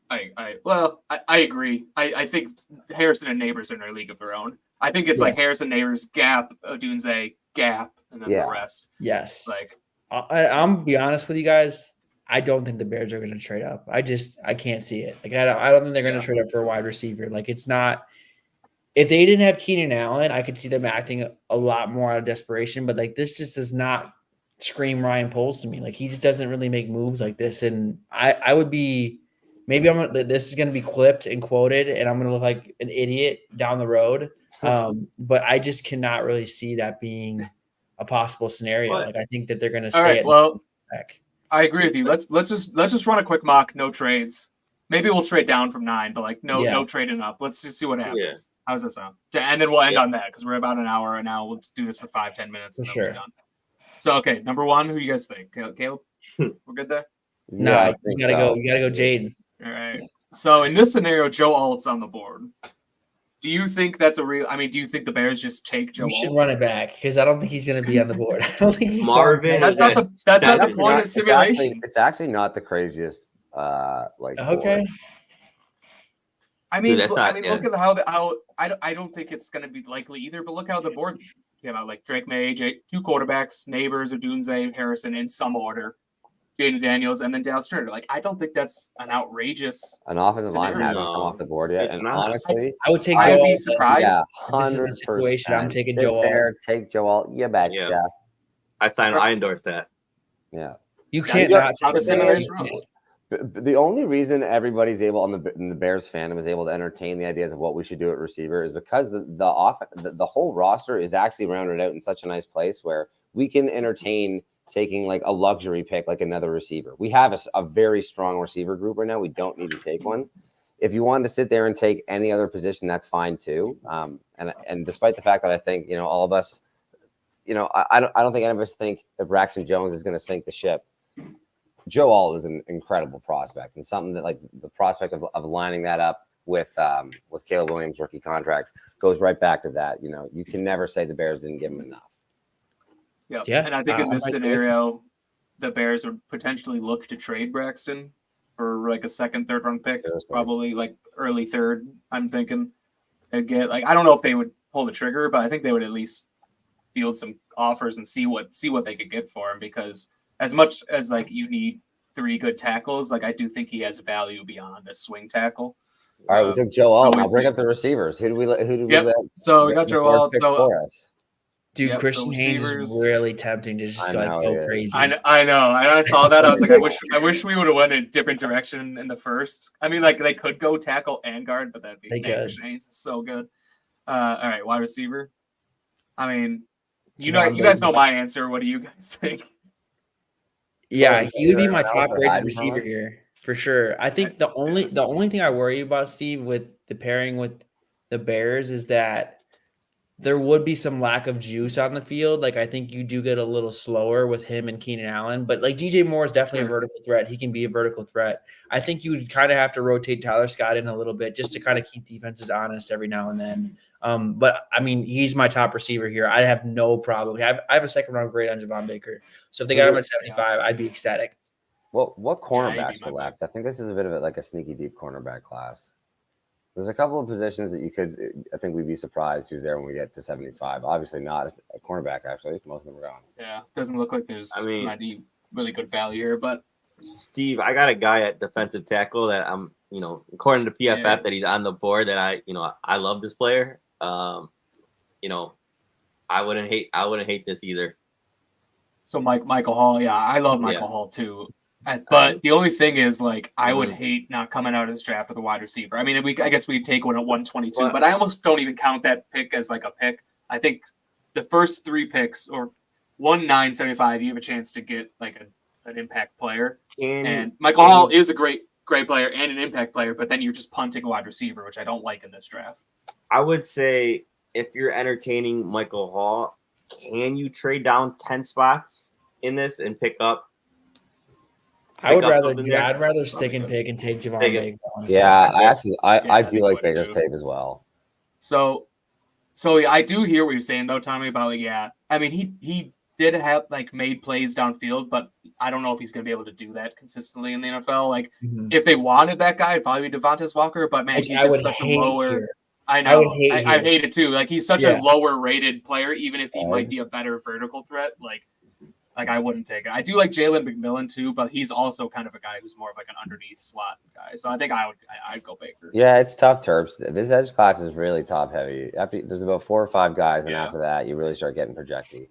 S1: I agree. I think Harrison and Neighbors are in their league of their own. I think it's like
S2: Yes.
S1: Harrison, Neighbors, Gap, Odunze, Gap, and then
S4: Yeah.
S1: the rest.
S2: Yes.
S1: Like,
S2: I'm gonna be honest with you guys. I don't think the Bears are going to trade up. I can't see it. Like I don't think they're going to trade up for a wide receiver. Like it's not. If they didn't have Keenan Allen, I could see them acting a lot more out of desperation. But like this just does not scream Ryan Poles to me. Like he just doesn't really make moves like this. And I would be maybe this is going to be clipped and quoted, and I'm going to look like an idiot down the road. But I just cannot really see that being a possible scenario.
S3: What?
S2: Like I think that they're going to
S1: all
S2: stay
S1: right,
S2: at
S1: well,
S2: back.
S1: I agree with you. Let's just run a quick mock, no trades. maybe we'll trade down from 9, but like no trading up. Let's just see what happens.
S3: Yeah.
S1: How does that sound? And then we'll end on that because we're about an hour right now. We'll just do this for 5-10 minutes.
S2: For
S1: and then
S2: sure.
S1: we'll be done. So okay, number 1, who you guys think? Caleb, we're good there.
S2: No,
S4: I
S2: you
S4: think
S2: gotta
S4: so.
S2: go. You gotta go, Jaden.
S1: All right. So in this scenario, Joe Alt's on the board. Do you think that's a real? I mean, do you think the Bears just take Joe
S2: You should
S1: Alt?
S2: run it back because I don't think he's gonna be on the board. I don't think he's
S3: Marvin.
S1: That's not the
S3: That's
S1: point of simulations.
S4: It's actually not the craziest. Board.
S2: Okay.
S1: I mean,
S3: Dude,
S1: look at how I don't think it's going to be likely either. But look how the board came out. Like Drake May, 2 quarterbacks, Neighbors, Odunze, Harrison in some order, Jaden Daniels, and then Dallas Turner. Like I don't think that's an outrageous.
S4: An offensive line
S1: scenario.
S4: hasn't come off the board yet,
S3: It's
S4: and
S3: not.
S4: honestly,
S2: I would take
S1: I'd
S2: Joe
S1: be
S2: Alt.
S1: surprised.
S4: yeah,
S2: If this is the
S4: 100%.
S2: situation, I'm taking
S4: Sit
S2: Joe Alt.
S4: there, take Joe Alt. You betcha.
S3: Yeah. I endorse that.
S4: Yeah.
S2: You can't
S1: Yeah,
S2: not
S1: how
S2: take
S1: the
S2: Joe Alt.
S1: simulation runs.
S4: The only reason everybody's able in the Bears fandom is able to entertain the ideas of what we should do at receiver is because the whole roster is actually rounded out in such a nice place where we can entertain taking like a luxury pick, like another receiver. We have a very strong receiver group right now. We don't need to take one. If you wanted to sit there and take any other position, that's fine too. And despite the fact that I think, all of us, I don't think any of us think that Braxton Jones is going to sink the ship. Joe Alt is an incredible prospect and something that like the prospect of lining that up with Caleb Williams' rookie contract goes right back to that. You can never say the Bears didn't give him enough.
S1: Yeah. And I think in this scenario, the Bears would potentially look to trade Braxton for like a second, third round pick, probably like early third. I'm thinking they'd get like I don't know if they would pull the trigger, but I think they would at least field some offers and see what they could get for him because as much as like you need 3 good tackles, like I do think he has value beyond a swing tackle.
S4: All right, we took Joe Alt. I'll bring up the receivers. Who do we let?
S1: So we got Joe Alt.
S2: Dude, Christian Haynes is really tempting to just go crazy.
S1: I know. I saw that. I was like, I wish we would have went in a different direction in the first. I mean, like they could go tackle and guard, but that'd be Christian Haynes is so good. All right, wide receiver. I mean, you guys know my answer. What do you guys think?
S2: Yeah, he would be my top-rated receiver here for sure. I think the only thing I worry about, Steve, with the pairing with the Bears is that there would be some lack of juice on the field. Like I think you do get a little slower with him and Keenan Allen, but like DJ Moore is definitely a vertical threat. He can be a vertical threat. I think you would kind of have to rotate Tyler Scott in a little bit just to kind of keep defenses honest every now and then. But I mean, he's my top receiver here. I have no problem. I have a second round grade on Javon Baker. So if they got him at 75, I'd be ecstatic.
S4: Well, what cornerbacks are left? I think this is a bit of a sneaky deep cornerback class. There's a couple of positions that I think we'd be surprised who's there when we get to 75. Obviously not a cornerback, actually. Most of them are gone.
S1: Yeah, doesn't look like there's any really good value here, but
S3: Steve, I got a guy at defensive tackle that I'm, according to PFF that he's on the board that I love this player. I wouldn't hate this either.
S1: So Michael Hall, I love Michael Hall too. But the only thing is, like, I would hate not coming out of this draft with a wide receiver. I mean, I guess we'd take one at 122, but I almost don't even count that pick as like a pick. I think the first 3 picks or 975, you have a chance to get like an impact player. And Michael Hall is a great player and an impact player, but then you're just punting a wide receiver, which I don't like in this draft.
S3: I would say if you're entertaining Michael Hall, can you trade down 10 spots in this and pick up?
S2: I'd rather stick and pick and take Javon Baker.
S4: Yeah, I do like Baker's tape as well.
S1: So I do hear what you're saying though, Tommy, about I mean he did have like made plays downfield, but I don't know if he's gonna be able to do that consistently in the NFL. Like if they wanted that guy, it'd probably be Devontae Walker, but man, he's just such a lower. I know. I hate it too. Like he's such a lower rated player, even if he might be a better vertical threat. Like I wouldn't take it. I do like Jalen McMillan too, but he's also kind of a guy who's more of like an underneath slot guy. So I think I'd go Baker.
S4: Yeah, it's tough, Terps. This edge class is really top heavy. There's about 4 or 5 guys, and after that, you really start getting projecty.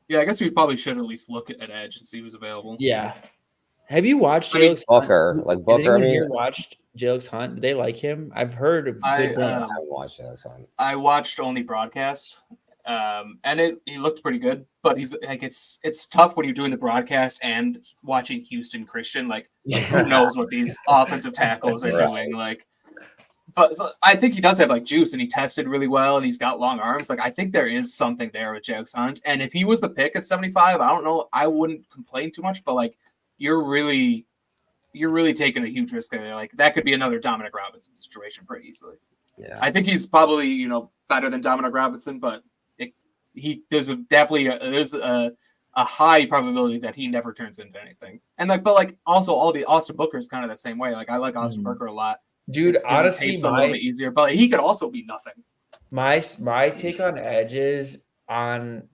S1: Yeah, I guess we probably should at least look at edge and see who's available.
S2: Yeah. Have you watched
S4: Jalix Booker? Like Booker,
S2: has anyone here watched Jalix Hunt? Do they like him? I've heard of good things.
S4: I haven't watched Jalix Hunt.
S1: I watched only broadcast. and he looked pretty good. But he's like, it's tough when you're doing the broadcast and watching Houston Christian. Like, who knows what these offensive tackles are doing? Like, but I think he does have like juice, and he tested really well, and he's got long arms. Like, I think there is something there with Jags Hunt. And if he was the pick at 75, I don't know, I wouldn't complain too much. But like, you're really taking a huge risk there. Like, that could be another Dominic Robinson situation pretty easily.
S4: Yeah,
S1: I think he's probably better than Dominic Robinson, but there's a high probability that he never turns into anything. And also all the Austin Booker is kind of the same way. Like, I like Austin Booker a lot.
S2: Dude, honestly,
S1: it's a little bit easier, but he could also be nothing.
S2: My take on edges on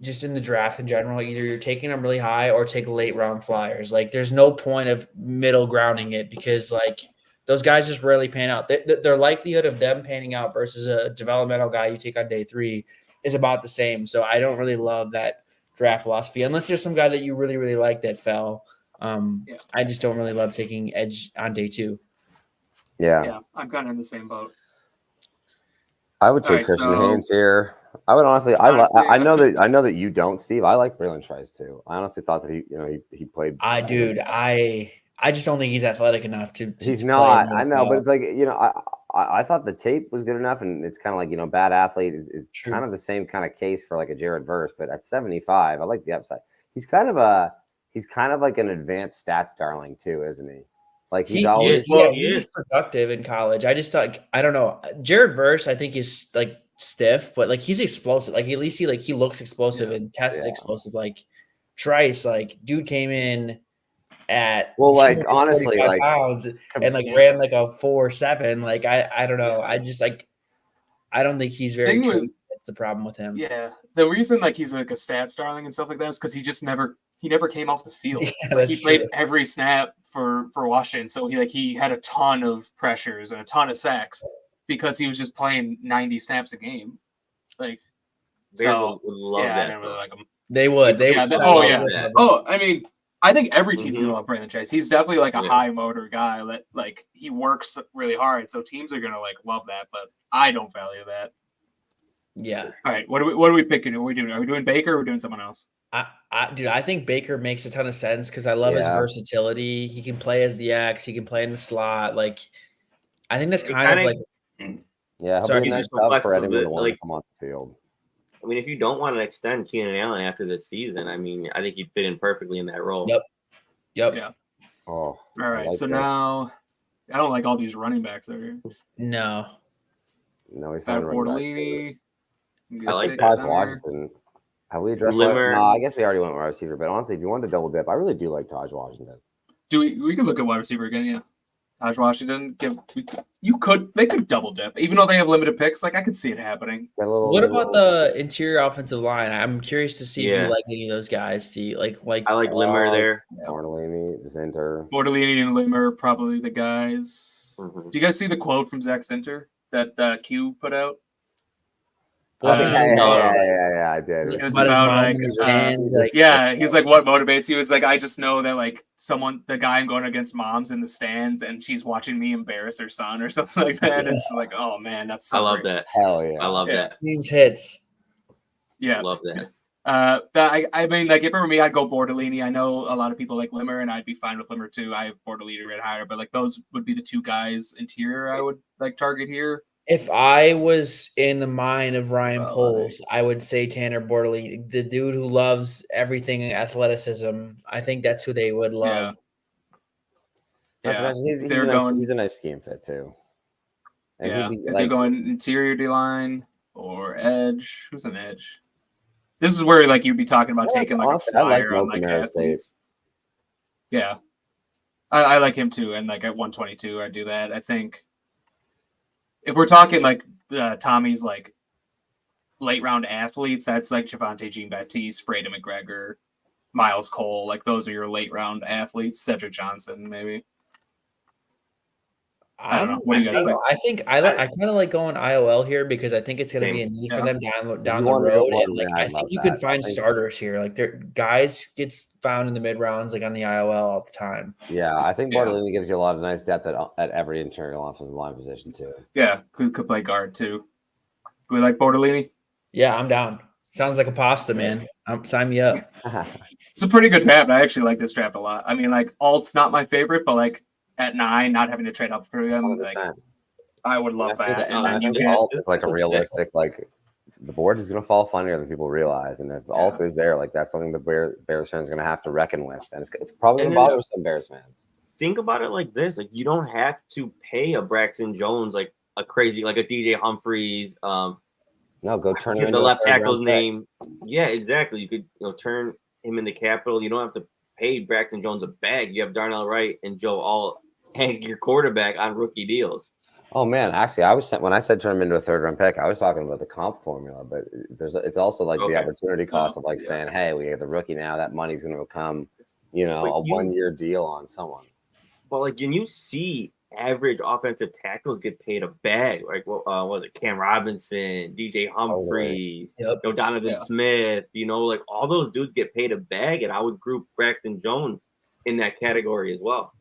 S2: just in the draft in general, either you're taking them really high or take late round flyers. Like, there's no point of middle grounding it because like those guys just rarely pan out. Their likelihood of them panning out versus a developmental guy you take on day 3 is about the same. So I don't really love that draft philosophy unless there's some guy that you really, really like that fell. I just don't really love taking edge on day 2.
S1: Yeah, I'm kind of in the same boat.
S4: I would take Christian Haynes here. I would honestly, I know that you don't, Steve. I like Braylon Trice too. I honestly thought that he played.
S2: I just don't think he's athletic enough to
S4: he's not. I know, but it's like I thought the tape was good enough, and it's kind of like bad athlete is kind of the same kind of case for like a Jared Verse, but at 75, I like the upside. He's kind of like an advanced stats darling too, isn't he? Like he is
S2: productive in college. I just thought I don't know. Jared Verse, I think is like stiff, but like he's explosive. Like at least he looks explosive and tests explosive. Like Trice, like dude came in at
S4: honestly like
S2: pounds and like ran like a 4.7. Like I don't know. I just like I don't think he's very true. That's the problem with him.
S1: Yeah, the reason like he's like a stats darling and stuff like that is because he never came off the field. He played every snap for Washington, so he had a ton of pressures and a ton of sacks because he was just playing 90 snaps a game. Like, so would love that. I didn't really like him.
S2: They would.
S1: I mean, I think every team's gonna love Braylon Trice. He's definitely like a high motor guy that like he works really hard, so teams are gonna like love that. But I don't value that.
S2: Yeah.
S1: All right. What are we picking? What are we doing? Are we doing Baker or are we doing someone else?
S2: I think Baker makes a ton of sense because I love his versatility. He can play as the X. He can play in the slot. Like, I think that's kind of like.
S4: Yeah, he'll be a nice help for anyone who wants to come off the field.
S3: I mean, if you don't want to extend Keenan Allen after this season, I mean, I think he'd fit in perfectly in that role.
S2: Yep.
S1: Yeah.
S4: Oh.
S1: All right. So now, I don't like all these running backs over here.
S2: No,
S4: he's not
S1: Bortolini.
S3: I like
S4: Taj Washington. Have we addressed
S3: Limmer?
S4: No, I guess we already went wide receiver. But honestly, if you wanted to double dip, I really do like Taj Washington.
S1: We could look at wide receiver again, yeah. Taj Washington, they could double dip, even though they have limited picks. Like I could see it happening.
S2: What about the interior offensive line? I'm curious to see if you like any of those guys. Do you like?
S3: I like Limmer there.
S4: Bortolini, Zinter.
S1: Bortolini and Limmer are probably the guys.
S3: Mm-hmm.
S1: Do you guys see the quote from Zach Zinter that Q put out?
S4: Yeah, I did.
S1: It was about he's like, what motivates you? It's like, I just know that like the guy I'm going against mom's in the stands and she's watching me embarrass her son or something like that. It's like, oh man, that's so
S3: I love
S1: great.
S3: that.
S4: Hell yeah.
S3: I love that.
S2: Means hits.
S1: Yeah.
S3: I love that.
S1: I mean, like if it were me, I'd go Bortolini. I know a lot of people like Limmer, and I'd be fine with Limmer too. I have Bortolini right higher, but like those would be the two guys interior I would like target here.
S2: If I was in the mind of Ryan Poles, I would say Tanner Bortolini, the dude who loves everything athleticism. I think that's who they would love.
S1: Yeah,
S4: he's a nice scheme fit too. And
S1: if they're going interior D-line or edge, who's an edge? This is where like you'd be talking about taking like a flyer on like athletes. Yeah, I like him too, and like at 122, I do that. I think. If we're talking like Tommy's like late round athletes, that's like Javonte Jean-Baptiste, Braden McGregor, Miles Cole. Like those are your late round athletes. Cedric Johnson, maybe. I don't know. What do you guys think?
S2: I think I kind of like going IOL here because I think it's going to be a need for them down the road. And like I think you could find starters here. Like their guys gets found in the mid rounds, like on the IOL all the time.
S4: Yeah, I think Bortolini gives you a lot of nice depth at every interior offensive line position too.
S1: Yeah, could play guard too. Do we like Bortolini?
S2: Yeah, I'm down. Sounds like a pasta, man. Sign me up.
S1: It's a pretty good draft. I actually like this draft a lot. I mean, like alt's not my favorite, but like at 9, not having to trade up for them, like I would love that. And then you
S4: think
S1: get
S4: alt is like a realistic, like the board is going to fall funnier than people realize, and if alt is there, like that's something the Bears fans are going to have to reckon with, and it's probably going to bother some Bears fans.
S3: Think about it like this: like you don't have to pay a Braxton Jones like a crazy, like a DJ Humphries.
S4: No, go turn him
S3: the left tackle's name. Yeah, exactly. You could turn him into capital. You don't have to pay Braxton Jones a bag. You have Darnell Wright and Joe Alt and your quarterback on rookie deals.
S4: Oh man, actually, when I said turn him into a 3rd-round pick, I was talking about the comp formula, but it's also like the opportunity cost of like saying, hey, we have the rookie now. That money's going to become, a 1-year deal on someone.
S3: Well, like when you see average offensive tackles get paid a bag, like what was it? Cam Robinson, DJ Humphries, Donovan Smith, like all those dudes get paid a bag, and I would group Braxton Jones in that category as well.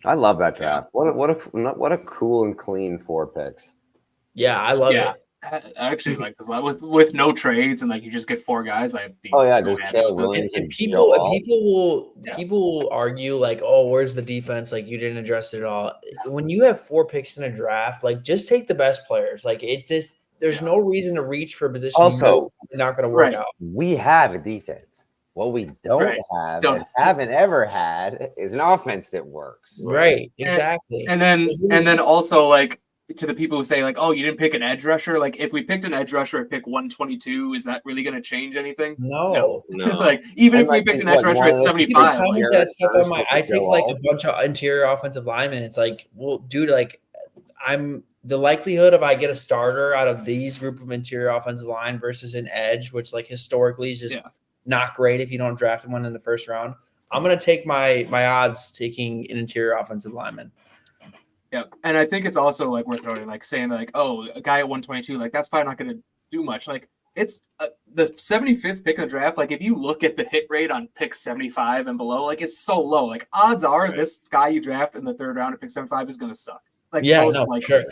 S4: I love that draft. What a cool and clean 4 picks.
S2: Yeah, I love it.
S1: I actually like this a lot with no trades and like you just get 4 guys.
S2: Just and people will argue like, oh, where's the defense? Like you didn't address it at all. When you have 4 picks in a draft, like just take the best players. Like there's no reason to reach for a position.
S4: Also,
S2: not going to work out.
S4: We have a defense. What we don't have and haven't ever had is an offense that works.
S2: Right. Exactly.
S1: And then also like to the people who say like, oh, you didn't pick an edge rusher. Like if we picked an edge rusher at pick 122, is that really going to change anything?
S2: No.
S1: Like even if we picked an edge rusher at 75,
S2: I take like a bunch of interior offensive linemen. It's like, well, dude, like the likelihood of I get a starter out of these group of interior offensive line versus an edge, which like historically is just not great if you don't draft one in the 1st round. I'm going to take my odds taking an interior offensive lineman.
S1: Yeah, and I think it's also like worth noting, like saying like, oh, a guy at 122, like that's probably not going to do much. Like it's the 75th pick of the draft. Like if you look at the hit rate on pick 75 and below, like it's so low. Like odds are this guy you draft in the 3rd round at pick 75 is going to suck. Like
S2: sure.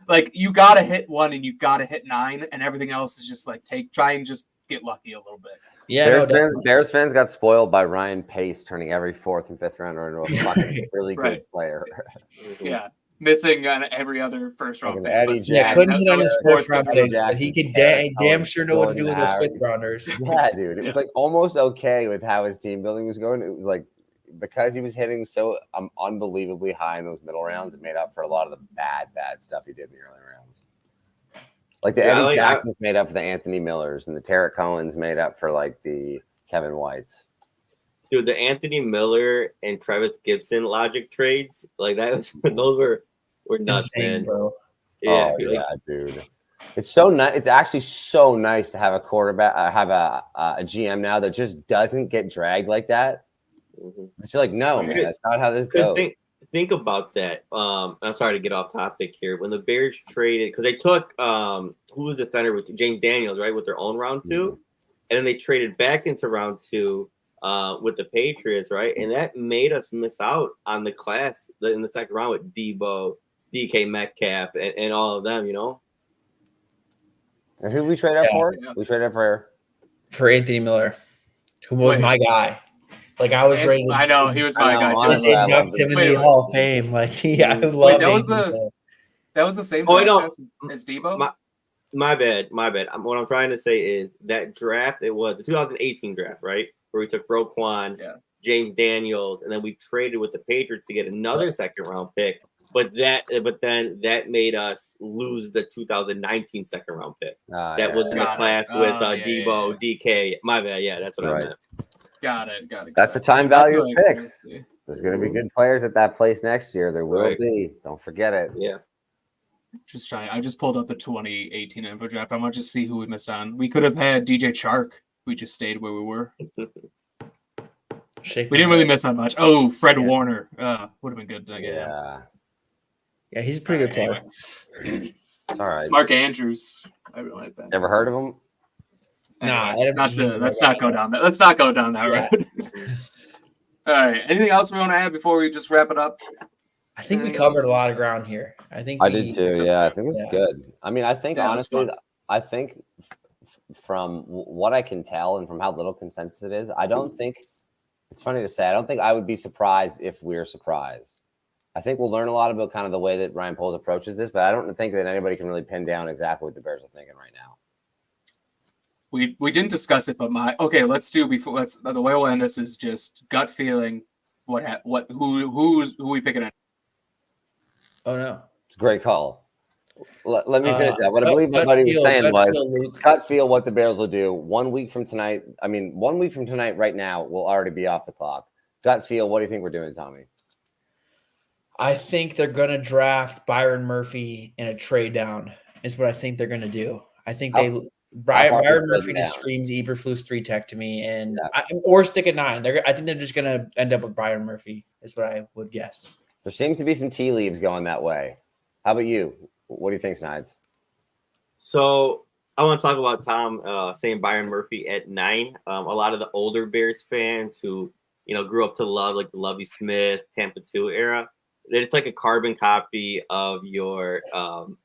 S1: Like you got to hit 1 and you got to hit 9, and everything else is just like try and just get lucky a little bit.
S2: Yeah,
S4: Bears fans got spoiled by Ryan Pace turning every 4th and 5th rounder into a fucking really good player.
S1: Yeah, missing on every other 1st round pick.
S4: Eddie Jackson,
S2: couldn't hit on his 1st round picks, but he could damn sure know what to do with those 5th rounders.
S4: Yeah, dude, it was like almost okay with how his team building was going. It was like because he was hitting so unbelievably high in those middle rounds, it made up for a lot of the bad stuff he did in the early rounds. Like the Eddie Jackson's made up for the Anthony Millers, and the Tarek Cohen's made up for like the Kevin Whites.
S3: Dude, the Anthony Miller and Travis Gibson logic trades, like those were nuts, man.
S2: Bro.
S3: Yeah,
S4: dude. It's so nice. It's actually so nice to have a quarterback, have a GM now that just doesn't get dragged like that. Mm-hmm. It's like, no, man, that's not how this goes.
S3: Think about that. I'm sorry to get off topic here. When the Bears traded, because they took who was the center with James Daniels, right, with their own round 2, and then they traded back into round 2 with the Patriots, right, and that made us miss out on the class in the 2nd round with Debo, DK Metcalf, and all of them,
S4: And who we traded up for? We traded
S2: for Anthony Miller, who was my guy. Like I was ready.
S1: I know he was my guy too.
S2: They induct him in the Hall of Fame. Like, I love.
S1: That was the same. As Debo.
S3: My bad. What I'm trying to say is that draft. It was the 2018 draft, right, where we took Roquan, James Daniels, and then we traded with the Patriots to get another 2nd round pick. But then that made us lose the 2019 2nd round pick. That was in the class with Debo, DK. My bad. Yeah, that's what I meant.
S1: Got it.
S4: That's the time value of picks. There's going to be good players at that place next year. There will be. Don't forget it.
S3: Yeah.
S1: Just trying. I just pulled up the 2018 info draft. I want to just see who we missed on. We could have had DJ Chark. We just stayed where we were. We didn't really miss on much. Oh, Fred Warner. Would have been good to get him.
S2: Yeah, he's a pretty good player.
S4: Anyway. It's all right.
S1: Mark Andrews. I really like that.
S4: Ever heard of him?
S1: Anyway, let's not go down that. Let's not go down that road. All right. Anything else we want to add before we just wrap it up?
S2: I think we covered a lot of ground here. I did
S4: too. Yeah, I think it's good. I mean, I think honestly, I think from what I can tell and from how little consensus it is, I don't think it's funny to say. I don't think I would be surprised if we're surprised. I think we'll learn a lot about kind of the way that Ryan Poles approaches this, but I don't think that anybody can really pin down exactly what the Bears are thinking right now.
S1: We didn't discuss it, but the way we'll end this is just gut feeling. Who we picking at?
S2: Oh no,
S4: It's a great call. Let me finish that. What I believe what Buddy was saying was gut feel what the Bears will do 1 week from tonight. I mean, 1 week from tonight, right now, we'll already be off the clock. Gut feel. What do you think we're doing, Tommy?
S2: I think they're going to draft Byron Murphy in a trade down. Is what I think they're going to do. I think Byron Murphy just screams Eberflus 3-tech to me, and or stick at 9. I think they're just going to end up with Byron Murphy. Is what I would guess.
S4: There seems to be some tea leaves going that way. How about you? What do you think, Snides?
S3: So I want to talk about Tom saying Byron Murphy at 9. A lot of the older Bears fans who grew up to love like the Lovie Smith, Tampa 2 era. It's like a carbon copy of your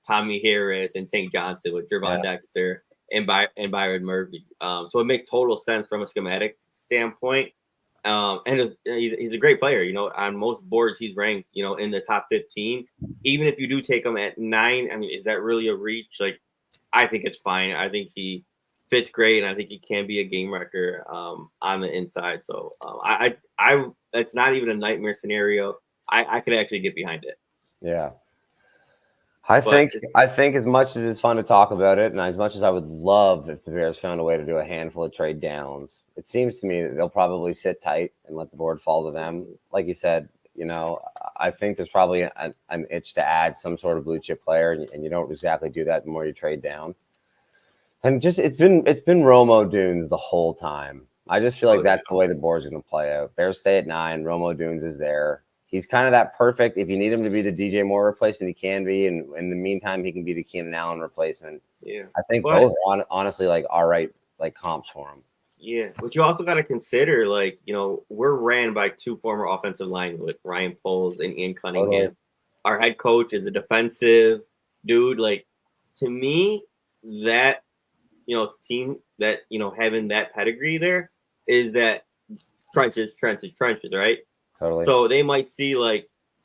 S3: Tommy Harris and Tank Johnson with Jervon Dexter and Byron Murphy. So it makes total sense from a schematic standpoint. And he's a great player. On most boards he's ranked, in the top 15. Even if you do take him at 9, I mean, is that really a reach? Like, I think it's fine. I think he fits great, and I think he can be a game wrecker on the inside. So I it's not even a nightmare scenario. I could actually get behind it.
S4: Yeah. I think as much as it's fun to talk about it, and as much as I would love if the Bears found a way to do a handful of trade downs, it seems to me that they'll probably sit tight and let the board fall to them. Like you said, I think there's probably an itch to add some sort of blue chip player, and you don't exactly do that the more you trade down. And just it's been Romo Dunes the whole time. I just feel like that's the way the board's going to play out. Bears stay at 9. Romo Dunes is there. He's kind of that perfect. If you need him to be the DJ Moore replacement, he can be. And in the meantime, he can be the Keenan Allen replacement.
S3: Yeah.
S4: I think both honestly all right, comps for him.
S3: Yeah. But you also got to consider, we're ran by 2 former offensive linemen with Ryan Poles and Ian Cunningham. Totally. Our head coach is a defensive dude. Like, to me, that, team that, having that pedigree there is that trenches, right?
S4: Totally.
S3: So they might see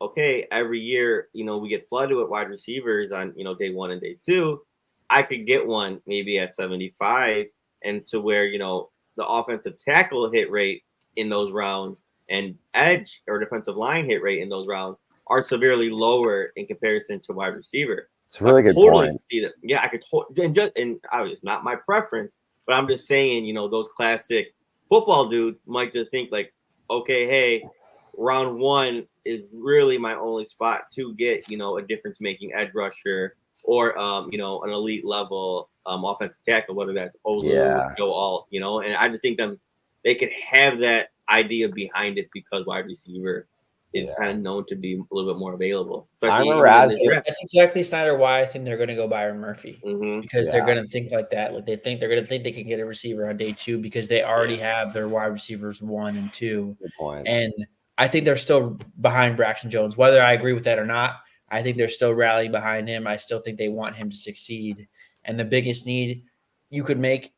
S3: okay, every year, we get flooded with wide receivers on, day 1 and day 2. I could get one maybe at 75, and to where, the offensive tackle hit rate in those rounds and edge or defensive line hit rate in those rounds are severely lower in comparison to wide receiver.
S4: It's a really good point.
S3: See that. Yeah, I could and obviously it's not my preference, but I'm just saying, those classic football dudes might just think okay, hey, round 1 is really my only spot to get, a difference-making edge rusher or, an elite level offensive tackle, whether that's Olu, Joe Alt, and I just think they could have that idea behind it because wide receiver is kind of known to be a little bit more available.
S2: That's exactly, Snyder, why I think they're going to go Byron Murphy because they're going to think like that. Like they're going to think they can get a receiver on day 2 because they already have their wide receivers 1 and 2.
S4: Good point.
S2: And I think they're still behind Braxton Jones. Whether I agree with that or not, I think they're still rallying behind him. I still think they want him to succeed. And the biggest need you could make,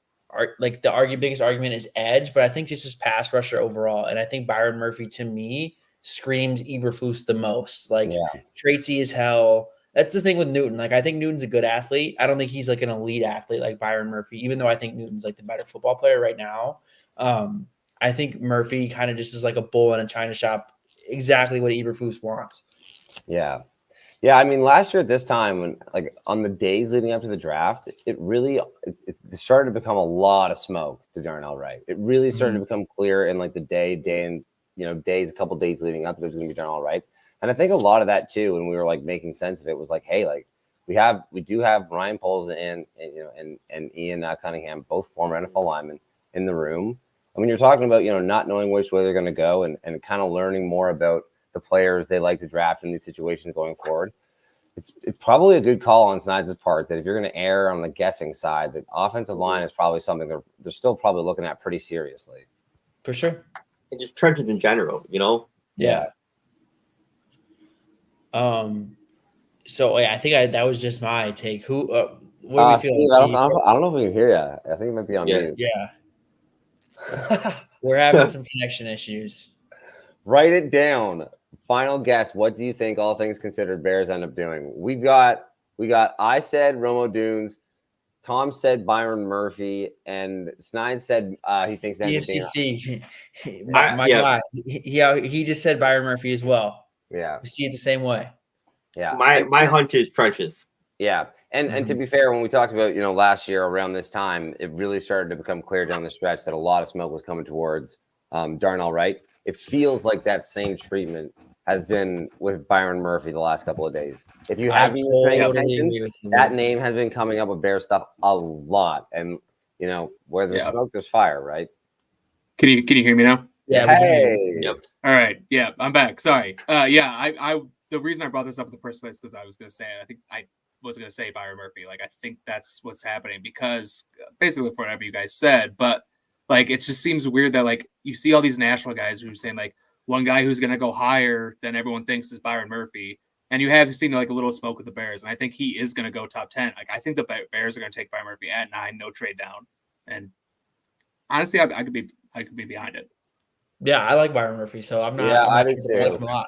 S2: biggest argument is edge, but I think just as pass rusher overall. And I think Byron Murphy, to me, screams Eberflus the most. Traitsy as hell. That's the thing with Newton. I think Newton's a good athlete. I don't think he's an elite athlete like Byron Murphy, even though I think Newton's the better football player right now. I think Murphy kind of just is like a bull in a china shop, exactly what Eberflus wants.
S4: Yeah. Yeah, I mean, last year at this time, when on the days leading up to the draft, it started to become a lot of smoke to Darnell Wright. It really started to become clear in the days, a couple days leading up, there's going to be Darnell Wright. And I think a lot of that too, when we were making sense of it, was hey, we do have Ryan Poles and Ian Cunningham, both former NFL linemen, in the room. And when you're talking about, not knowing which way they're going to go and kind of learning more about the players they like to draft in these situations going forward, it's probably a good call on Snyder's part that if you're going to err on the guessing side, that offensive line is probably something they're still probably looking at pretty seriously.
S2: For sure.
S3: And just trenches in general,
S2: Yeah. So I think that was just my take. What do we feel?
S4: Steve, I don't know if we can hear you. I think it might be on mute.
S2: Yeah. We're having some connection issues.
S4: Write it down. Final guess. What do you think, all things considered, Bears end up doing? We got. I said Romo Dunes. Tom said Byron Murphy, and Snide said he thinks
S2: CFC
S4: anything.
S2: Steve, my guy. He just said Byron Murphy as well.
S4: Yeah,
S2: we see it the same way.
S4: Yeah,
S3: my hunch is trenches.
S4: Yeah, and to be fair, when we talked about last year around this time, it really started to become clear down the stretch that a lot of smoke was coming towards Darnell Wright. It feels like that same treatment has been with Byron Murphy the last couple of days. If you haven't been paying attention, that name has been coming up with Bear stuff a lot, and where there's smoke, there's fire, right?
S1: Can you hear me now?
S2: Yeah.
S4: Hey.
S3: Yep.
S1: All right. Yeah, I'm back. Sorry. I the reason I brought this up in the first place because I was going to say I was going to say Byron Murphy. Like I think that's what's happening because basically for whatever you guys said, but like it just seems weird that like you see all these national guys who are saying like one guy who's going to go higher than everyone thinks is Byron Murphy. And you have seen like a little smoke with the Bears. And I think he is going to go top 10. Like I think the Bears are going to take Byron Murphy at 9, no trade down. And honestly, I could be behind it.
S2: Yeah, I like Byron Murphy. So I'm not.
S4: Yeah,
S2: I'm
S4: I
S2: not
S4: do
S2: sure I like
S4: too.
S2: him a lot.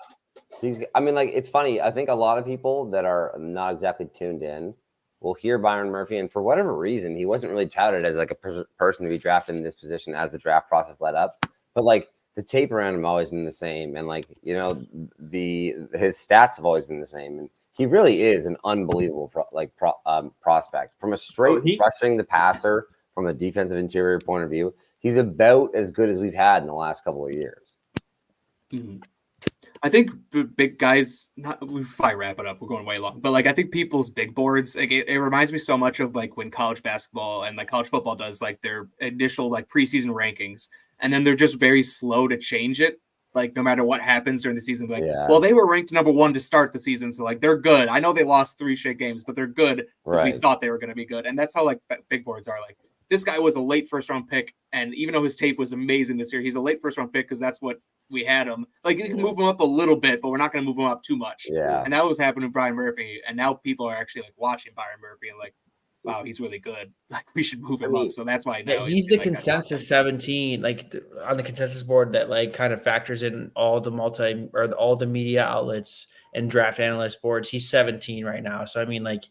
S4: It's funny. I think a lot of people that are not exactly tuned in will hear Byron Murphy, and for whatever reason, he wasn't really touted as like a person to be drafted in this position as the draft process led up. But like the tape around him always been the same, and like his stats have always been the same, and he really is an unbelievable prospect from a straight rushing the passer from a defensive interior point of view. He's about as good as we've had in the last couple of years.
S1: Mm-hmm. I think the big guys, we probably wrap it up. We're going way long, but like I think people's big boards, like it reminds me so much of like when college basketball and like college football does like their initial like preseason rankings, and then they're just very slow to change it. Like no matter what happens during the season, like well they were ranked number 1 to start the season, so like they're good. I know they lost 3 straight games, but they're good because we thought they were going to be good, and that's how like big boards are. Like this guy was a late first round pick, and even though his tape was amazing this year, he's a late first round pick because that's what we had him. Like you can move him up a little bit, but we're not going to move him up too much.
S4: Yeah.
S1: And that was happening with Byron Murphy, and now people are actually like watching Byron Murphy and like, wow, he's really good. Like we should move him up. So that's why now
S2: he's the consensus 17, like on the consensus board that like kind of factors in all the all the media outlets and draft analyst boards. He's 17 right now. So I mean, like,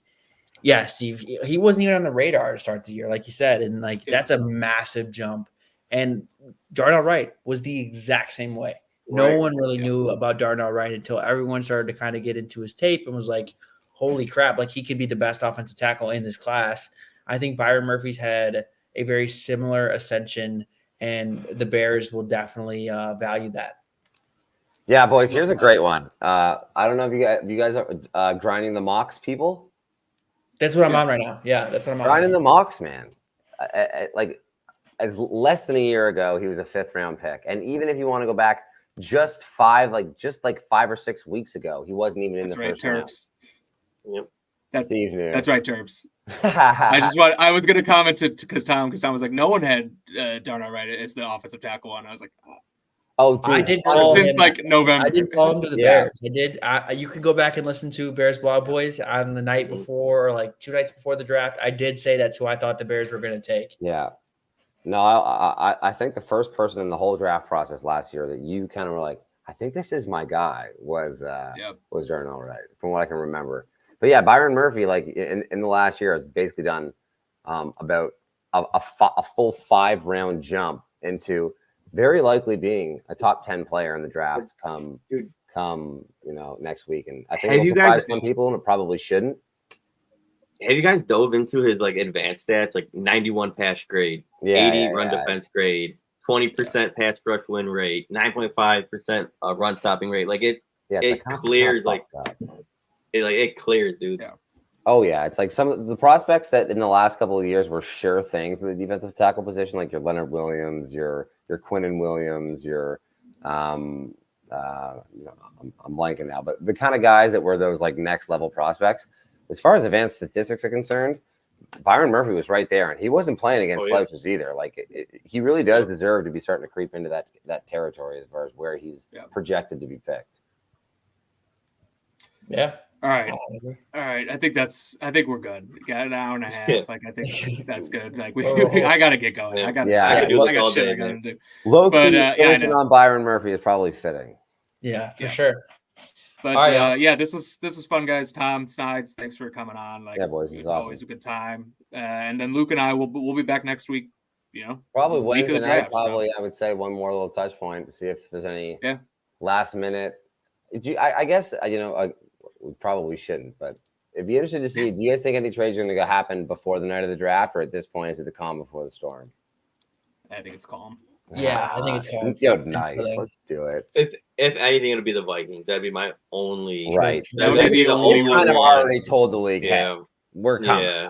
S2: yeah, Steve, he wasn't even on the radar to start the year, like you said, and like that's a massive jump. And Darnell Wright was the exact same way. No one really knew about Darnell Wright until everyone started to kind of get into his tape and was like, holy crap, like he could be the best offensive tackle in this class. I think Byron Murphy's had a very similar ascension, and the Bears will definitely value that.
S4: Yeah, boys, here's a great one. I don't know if you guys are grinding the mocks, people.
S2: That's what I'm on right now. Yeah, that's what I'm on.
S4: Grinding the mocks, man. Like as less than a year ago, he was a 5th round pick, and even if you want to go back just 5 or 6 weeks ago, he wasn't even in the first round.
S3: Yep.
S1: That's right, Terps. I was going to comment because Tom was like, no one had Darnell Wright as the offensive tackle, and I was like,
S4: oh, dude.
S2: I did call
S1: since
S2: him,
S1: like November.
S2: I did call him to the Bears. I did. You can go back and listen to Bears Blog Boys on the night before, or like 2 nights before the draft. I did say that's who I thought the Bears were going to take.
S4: Yeah. No, I think the first person in the whole draft process last year that you kind of were like, I think this is my guy was Darnell Wright, from what I can remember. But yeah, Byron Murphy, like in the last year, has basically done about a full 5 round jump into very likely being a top 10 player in the draft come next week. And I think it'll surprise some people, and it probably shouldn't.
S3: Have you guys dove into his like advanced stats, like 91 pass grade, 80 run defense grade, 20% pass rush win rate, 9.5% run stopping rate? Like it clears it clears, dude. Yeah.
S4: Oh yeah, it's like some of the prospects that in the last couple of years were sure things in the defensive tackle position, like your Leonard Williams, your Quinnen Williams, your I'm blanking now, but the kind of guys that were those like next level prospects. As far as advanced statistics are concerned, Byron Murphy was right there, and he wasn't playing against slouches either. Like he really does deserve to be starting to creep into that territory as far as where he's projected to be picked.
S2: Yeah.
S1: All right. I think we're good. We got an hour and a half. Like, I think that's good. Like, I gotta get going.
S3: Yeah.
S1: I got
S3: all
S1: shit
S3: day,
S1: I gotta
S3: man.
S1: do.
S4: Low
S1: But,
S4: key,
S1: I
S4: finishing
S1: know.
S4: on Byron Murphy is probably fitting.
S2: Yeah, for
S1: Yeah.
S2: sure.
S1: But
S2: All right,
S1: yeah, this was fun, guys. Tom, Snides, thanks for coming on. Like,
S4: Yeah, boys, this is awesome.
S1: always a good time. And then Luke and I will be back next week. You know,
S4: Probably
S1: week of
S4: Wednesday
S1: the
S4: night.
S1: draft.
S4: Probably, I would say one more little touch point to see if there's any
S1: Yeah.
S4: last minute. I guess we probably shouldn't, but it'd be interesting to see. Do you guys think any trades are going to happen before the night of the draft, or at this point is it the calm before the storm?
S1: I think it's calm.
S2: Yeah, I think it's calm.
S4: Yo, nice. Let's do it.
S3: If anything, it'll be the Vikings. That'd be my only.
S4: Right.
S1: That would be the only
S4: You
S1: one.
S4: kind of already told the league,
S3: Yeah.
S4: hey, we're coming.
S3: Yeah.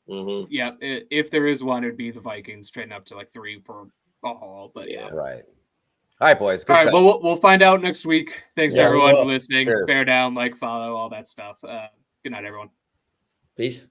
S3: Mm-hmm.
S1: Yeah, if there is one, it'd be the Vikings trading up to like 3 for a haul. But yeah.
S4: Right. All right, boys. Good
S1: All right.
S4: stuff.
S1: Well, we'll find out next week. Thanks
S2: Yeah, we
S1: everyone for
S2: will.
S1: listening.
S4: Cheers.
S1: Bear down, like, follow, all that stuff. Good night, everyone.
S2: Peace.